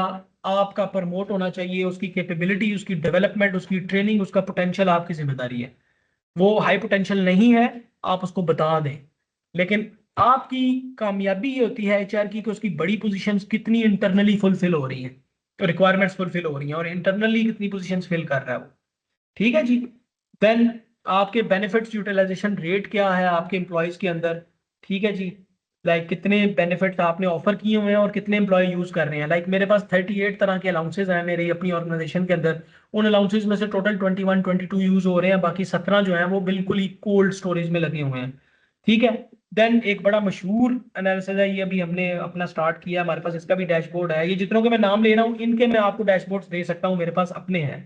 आपका प्रमोट होना चाहिए, उसकी कैपेबिलिटी, उसकी डेवलपमेंट, उसकी ट्रेनिंग, उसका पोटेंशियल आपकी जिम्मेदारी है। वो हाई पोटेंशियल नहीं है, आप उसको बता दें, लेकिन आपकी कामयाबी ये होती है एचआर की कि उसकी बड़ी पोजीशंस कितनी इंटरनली फुलफिल हो रही हैं, तो रिक्वायरमेंट्स फुलफिल हो रही हैं, और इंटरनली कितनी पोजीशंस फिल कर रहा है वो। ठीक है जी, देन आपके बेनिफिट्स यूटिलाइजेशन रेट क्या है आपके एम्प्लॉयज के अंदर। ठीक है जी, लाइक कितने बेनिफिट्स आपने ऑफर किए हुए हैं और कितने एम्प्लॉय यूज कर रहे हैं, लाइक मेरे पास 38 तरह के अलाउंसेज हैं मेरी अपनी ऑर्गेनाइजेशन के अंदर, उन अलाउंसेज में से टोटल 21 22 यूज हो रहे हैं, बाकी 17 जो है वो बिल्कुल ही कोल्ड स्टोरेज में लगे हुए हैं। ठीक है, देन एक बड़ा मशहूर एनालिसिस है, ये अभी हमने अपना स्टार्ट किया, हमारे पास इसका भी डैशबोर्ड है, ये जितनों के मैं नाम ले रहा हूँ इनके मैं आपको डैशबोर्ड्स दे सकता हूँ, मेरे पास अपने हैं।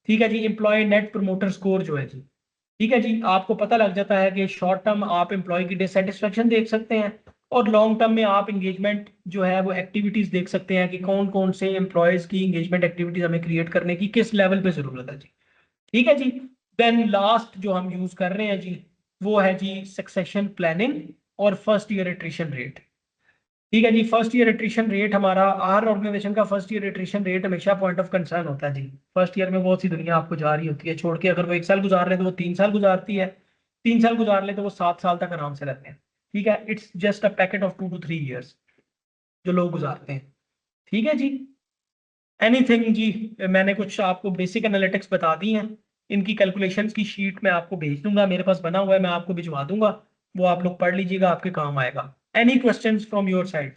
ठीक है जी, एम्प्लॉय नेट प्रमोटर स्कोर जो है जी, ठीक है जी, आपको पता लग जाता है कि शॉर्ट टर्म आप एम्प्लॉय की डिससेटिस्फेक्शन देख सकते हैं, और लॉन्ग टर्म में आप इंगेजमेंट जो है वो एक्टिविटीज देख सकते हैं कि कौन कौन से एम्प्लॉयज की इंगेजमेंट एक्टिविटीज हमें क्रिएट करने की किस लेवल पे जरूरत है जी। ठीक है जी। देन लास्ट जो हम यूज कर रहे हैं जी वो है जी सक्सेशन प्लानिंग और फर्स्ट ईयर एट्रिशन रेट। ठीक है जी। फर्स्ट ईयर एट्रिशन रेट हमारा हर ऑर्गेनाइजेशन का फर्स्ट ईयर एट्रिशन रेट हमेशा पॉइंट ऑफ कंसर्न होता है जी। फर्स्ट ईयर में बहुत सी दुनिया आपको जा रही होती है छोड़ के, अगर वो 1 साल गुजार रहे हैं तो वो 3 साल गुजारती है, 3 साल गुजार ले तो वो 7 साल तक आराम से रहते हैं। ठीक है। It's just a packet of 2 to 3 years जो लोग गुजारते हैं। ठीक है जी। एनीथिंग जी। मैंने कुछ आपको बेसिक एनालिटिक्स बता दी हैं। इनकी कैलकुलेशंस की शीट मैं आपको भेज दूंगा, मेरे पास बना हुआ है, मैं आपको भिजवा दूंगा। वो आप लोग पढ़ लीजिएगा, आपके काम आएगा। Any questions from your side?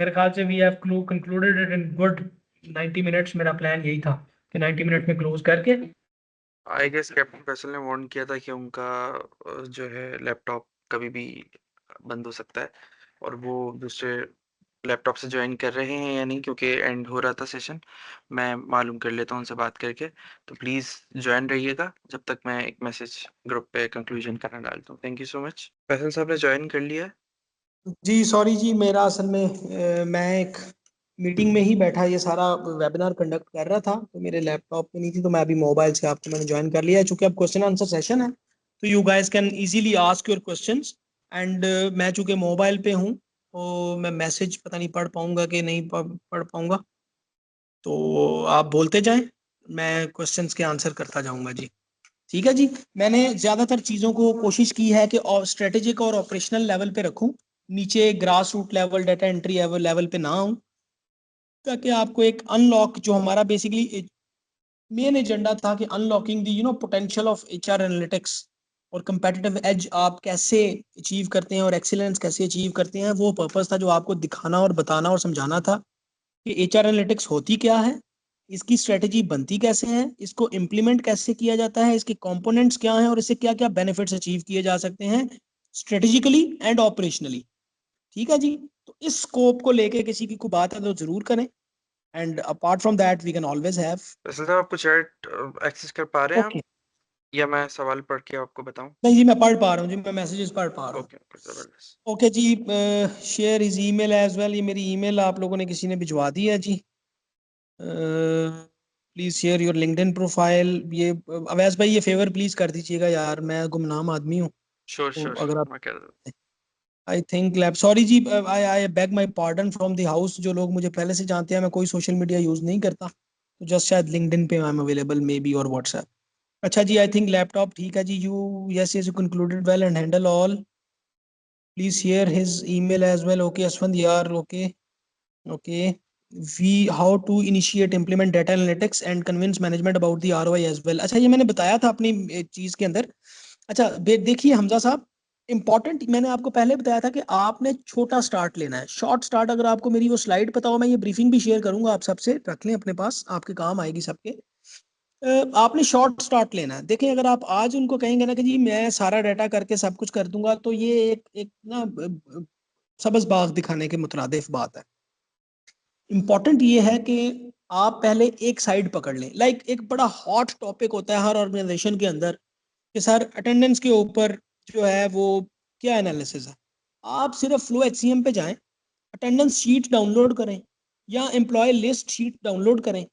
मेरे ख्याल से we have concluded it in good 90 minutes. मेरा प्लान यही था कि 90 मिनट में क्लोज करके। आई गेस कैप्टन फैसल ने वार्न किया था कि उनका जो है लैपटॉप कभी भी बंद हो सकता है, और वो दूसरे लैपटॉप से ज्वाइन कर रहे हैं या नहीं, क्योंकि एंड हो रहा था सेशन। मैं मालूम कर लेता हूँ उनसे बात करके। तो प्लीज़ ज्वाइन रहिएगा जब तक मैं एक मैसेज ग्रुप पे कंक्लूजन करना डालता हूँ। Thank you so much. Faisal साहब ने ज्वाइन कर लिया है? जी सॉरी जी, मेरा असल में मैं एक मीटिंग में ही बैठा ये सारा वेबिनार कंडक्ट कर रहा था, तो मेरे लैपटॉप पे नहीं थी, तो मैं अभी मोबाइल से आपको मैंने ज्वाइन कर लिया है। चूंकि अब क्वेश्चन आंसर सेशन है तो you guys can easily ask your questions. And मैं चूंकि मोबाइल पे हूँ तो मैं मैसेज पता नहीं पढ़ पाऊंगा कि नहीं पढ़ पाऊंगा, तो आप बोलते जाएं, मैं क्वेश्चंस के आंसर करता जाऊंगा जी। ठीक है जी। मैंने ज्यादातर चीजों को कोशिश की है कि स्ट्रेटेजिक और ऑपरेशनल लेवल पे रखूं, नीचे grass root level data entry level पे ना आऊं, ताकि आपको एक अनलॉक जो हमारा बेसिकली मेन एजेंडा था कि unlocking the potential of HR analytics और कंपेटिटिव एज आप कैसे अचीव करते हैं और एक्सीलेंस कैसे अचीव करते हैं, वो पर्पस था जो आपको दिखाना और बताना और समझाना था कि एचआर एनालिटिक्स होती क्या है, इसकी स्ट्रेटेजी बनती कैसे है, इसको इम्प्लीमेंट कैसे किया जाता है, इसके कंपोनेंट्स क्या हैं और इससे क्या क्या बेनिफिट्स अचीव किए जा सकते हैं स्ट्रेटेजिकली एंड ऑपरेशनली। ठीक है जी। तो इस स्कोप को लेके किसी की कोई बात है तो जरूर करें, and apart from that we can always have. Faisal साहब, आपको चैट एक्सेस कर पा रहे हैं आप, ओके। या मैं सवाल पढ़ के आपको बताऊं? नहीं जी, मैं पढ़ पा रहा हूँ जी, मैं मैसेजेस पढ़ पा रहा हूँ। ओके ओके, जबरदस्त। ओके जी। Share is email as well, ये मेरी ईमेल आप लोगों ने किसी ने भिजवा दी है जी। Please share your LinkedIn profile. ये अवैस भाई ये फेवर प्लीज कर दीजिएगा यार, मैं गुमनाम आदमी हूँ, श्योर तो श्योर अगर श्योर, आप मैं कर दूँ। आई थिंक लैब सॉरी जी, I I beg my pardon from the house. जो लोग मुझे पहले से जानते हैं मैं कोई सोशल मीडिया यूज नहीं करता, तो जस्ट शायद लिंक्डइन पे I am available maybe, और व्हाट्सएप। अच्छा जी। आई थिंक लैपटॉप ठीक है जी। You yes yes, you concluded well and handle all. Please share his email as well. Okay Yashwant यार, okay okay. We how to initiate implement data analytics and convince management about the ROI as well. अच्छा, ये मैंने बताया था अपनी चीज के अंदर। अच्छा देखिए हमजा साहब, इंपॉर्टेंट मैंने आपको पहले बताया था कि आपने छोटा स्टार्ट लेना है, शॉर्ट स्टार्ट। अगर आपको मेरी वो स्लाइड पता हो, मैं ये ब्रीफिंग भी शेयर करूंगा, आप सबसे रख लें अपने पास, आपके काम आएगी सबके। आपने शॉर्ट स्टार्ट लेना है। देखें, अगर आप आज उनको कहेंगे ना कि जी मैं सारा डाटा करके सब कुछ कर दूंगा, तो ये एक एक ना सबस बाग दिखाने के मुतरादिफ बात है। इंपॉर्टेंट ये है कि आप पहले एक साइड पकड़ लें। लाइक एक बड़ा हॉट टॉपिक होता है हर ऑर्गेनाइजेशन के अंदर कि सर अटेंडेंस के ऊपर जो है वो क्या एनालिसिस है। आप सिर्फ फ्लो एचसीएम पे जाएं, अटेंडेंस शीट डाउनलोड करें या एम्प्लॉय लिस्ट शीट डाउनलोड करें,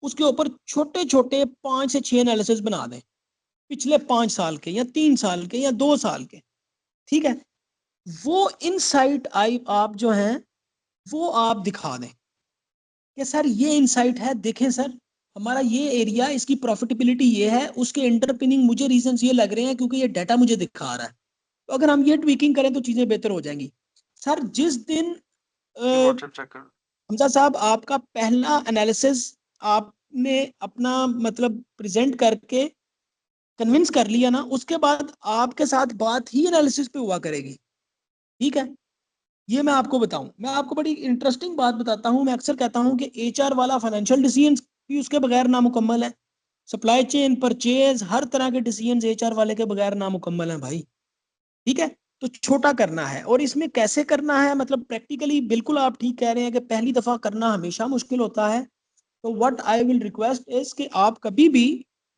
उसके ऊपर छोटे छोटे 5 से 6 एनालिसिस बना दें, पिछले 5 साल के या 3 साल के या 2 साल के। ठीक है। वो इनसाइट आई आप जो हैं वो आप दिखा दें कि सर ये इनसाइट है, देखें सर हमारा ये एरिया, इसकी प्रॉफिटेबिलिटी ये है, उसके इंटरपिनिंग मुझे रीजंस ये लग रहे हैं क्योंकि ये डाटा मुझे दिखा रहा है। तो अगर हम ये ट्वीकिंग करें तो चीजें बेहतर हो जाएंगी। सर जिस दिन व्हाट्सएप चेक कर। हमजा साहब आपका पहला एनालिसिस आपने अपना मतलब प्रेजेंट करके कन्विंस कर लिया ना, उसके बाद आपके साथ बात ही एनालिसिस पे हुआ करेगी। ठीक है। ये मैं आपको बताऊं, मैं आपको बड़ी इंटरेस्टिंग बात बताता हूं। मैं अक्सर कहता हूं कि एचआर वाला फाइनेंशियल डिसीजन भी उसके बगैर नामुकम्मल है। सप्लाई चेन, परचेज, हर तरह के डिसीजन एचआर वाले के बगैर नामुकम्मल है भाई। ठीक है। तो छोटा करना है, और इसमें कैसे करना है, मतलब प्रैक्टिकली बिल्कुल आप ठीक कह रहे हैं कि पहली दफा करना हमेशा मुश्किल होता है। तो what I will request is कि आप कभी भी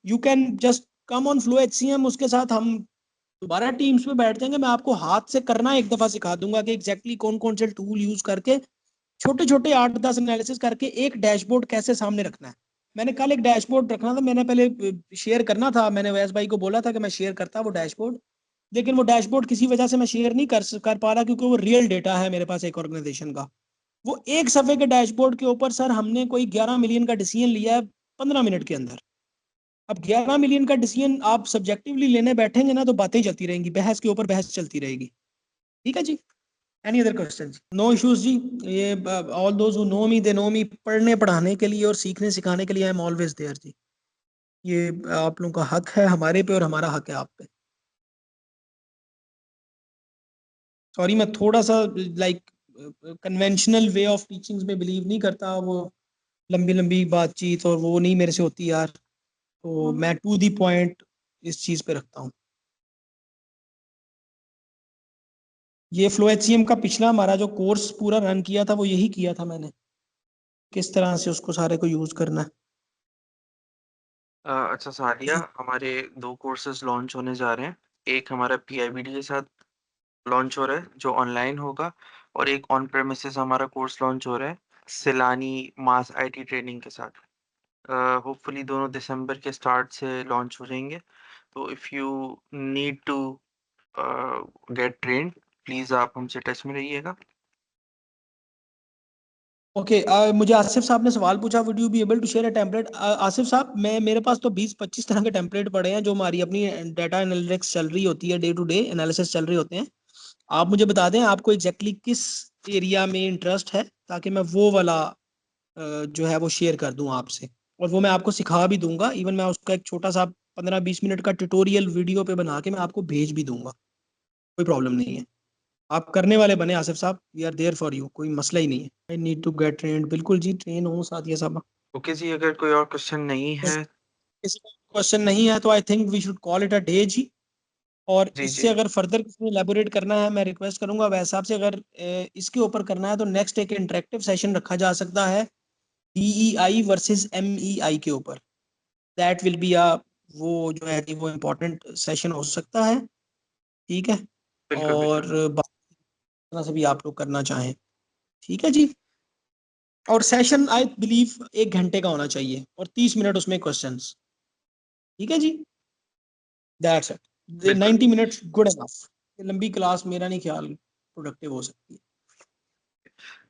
you can just come on flow HCM, उसके साथ हम दोबारा टीम्स में बैठ जाएंगे, मैं आपको हाथ से करना एक दफा सिखा दूंगा कि एग्जैक्टली कौन कौन से टूल यूज करके छोटे छोटे 8-10 एनालिसिस करके एक डैशबोर्ड कैसे सामने रखना है। मैंने कल एक डैशबोर्ड रखना था, मैंने पहले शेयर करना था, मैंने वैस भाई को बोला था कि मैं शेयर करता वो डैशबोर्ड, लेकिन वो डैशबोर्ड किसी वजह से मैं शेयर नहीं कर पा रहा, क्योंकि वो रियल डेटा है मेरे पास एक ऑर्गेनाइजेशन का। वो एक सफे के डैशबोर्ड के ऊपर सर हमने कोई 11 मिलियन का डिसीजन लिया है 15 मिनट के अंदर। अब 11 मिलियन का डिसीजन आप सब्जेक्टिवली लेने बैठेंगे ना तो बातें चलती रहेंगी, बहस के ऊपर बहस चलती रहेगी। ठीक है जी। Any other question? No issues जी। ये all those who know me they know me, पढ़ने पढ़ाने के लिए और सीखने सिखाने के लिए आई एम ऑलवेज देयर जी। ये आप लोगों का हक है हमारे पे और हमारा हक है आप पे। सॉरी, मैं थोड़ा सा like conventional way of teachings में बिलीव नहीं करता, वो लंबी लंबी बातचीत और वो नहीं मेरे से होती यार, तो मैं टू दी पॉइंट इस चीज पे रखता हूँ। ये फ्लो एचसीएम का पिछला हमारा जो कोर्स पूरा रन किया था वो यही किया था मैंने, किस तरह से उसको सारे को यूज करना है। अच्छा सादिया, हमारे 2 कोर्सेज़ लॉन्च होने जा रहे हैं। एक हमारा पीआईबीडी के साथ लॉन्च हो रहा है जो ऑनलाइन होगा, और एक ऑन प्रेमिसेस हमारा कोर्स लॉन्च हो रहा है सिलानी मास आईटी ट्रेनिंग के साथ। होपफुली दोनों दिसंबर के स्टार्ट से लॉन्च हो जाएंगे। तो if you need to get trained, please आप हमसे टच में रहिएगा। ओके मुझे आसिफ साहब ने सवाल पूछा, would you be able to share a template? Asif साहब, मैं मेरे पास तो 20-25 तरह के टेम्पलेट पड़े हैं जो हमारी अपनी डाटा एनालिटिक्स चल रही होती है, डे टू डे एनालिसिस चल रहे होते हैं। आप मुझे बता दें आपको एग्जैक्टली किस एरिया में इंटरेस्ट है, ताकि मैं वो वाला जो है वो शेयर कर दूं आपसे, और वो मैं आपको सिखा भी दूंगा। इवन मैं उसका एक छोटा सा 15-20 मिनट का ट्यूटोरियल वीडियो पे बना के मैं आपको भेज भी दूंगा, कोई प्रॉब्लम नहीं है। आप करने वाले बने आसिफ साहब, we are there for you, कोई मसला ही नहीं है। I need to get trained, बिल्कुल जी, ट्रेन हो साथ ये सब। ओके जी, अगर कोई और क्वेश्चन नहीं है। किसी का क्वेश्चन नहीं है तो I think we should call it a day जी। और जी, इससे जी। अगर फर्दर किसी ने एलैबोरेट करना है, मैं रिक्वेस्ट करूंगा वैसे साहब से, अगर इसके ऊपर करना है तो नेक्स्ट एक इंटरेक्टिव सेशन रखा जा सकता है DEI वर्सेस MEI के ऊपर। दैट विल बी अ, वो जो है कि वो इम्पोर्टेंट सेशन हो सकता है। ठीक है। बिल्कुल, और बिल्कुल। बात तरह से भी आप लोग करना चाहें, ठीक है जी। और सेशन आई बिलीव 1 घंटे का होना चाहिए और 30 मिनट उसमें क्वेश्चंस। ठीक है जी। दैट्स इट, बिल्कुल। 90 मिनट्स गुड एनफ। लंबी क्लास मेरा नहीं ख्याल प्रोडक्टिव हो सकती है।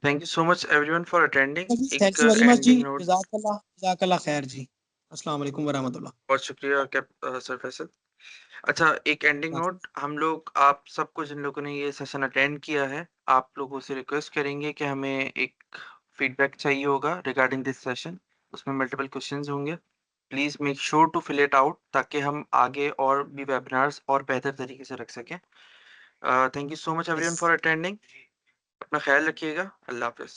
Thank you so much everyone for attending. Thank एक यू वेरी मच जी। Ending note. जज़ाकल्लाह खैर जी। अस्सलाम वालेकुम वरहमतुल्लाह। बहुत शुक्रिया सर फैसल। अच्छा, एक एंडिंग नोट, हम लोग आप सबको जिन लोगों ने ये सेशन अटेंड किया है, आप लोगों से रिक्वेस्ट करेंगे कि हमें एक फीडबैक चाहिए होगा रिगार्डिंग दिस सेशन। उसमें मल्टीपल क्वेश्चंस होंगे। Please make sure to fill it out ताकि हम आगे और भी वेबिनार्स और बेहतर तरीके से रख सकें। Thank you so much everyone for attending. अपना ख्याल रखिएगा। अल्लाह हाफ़िज़।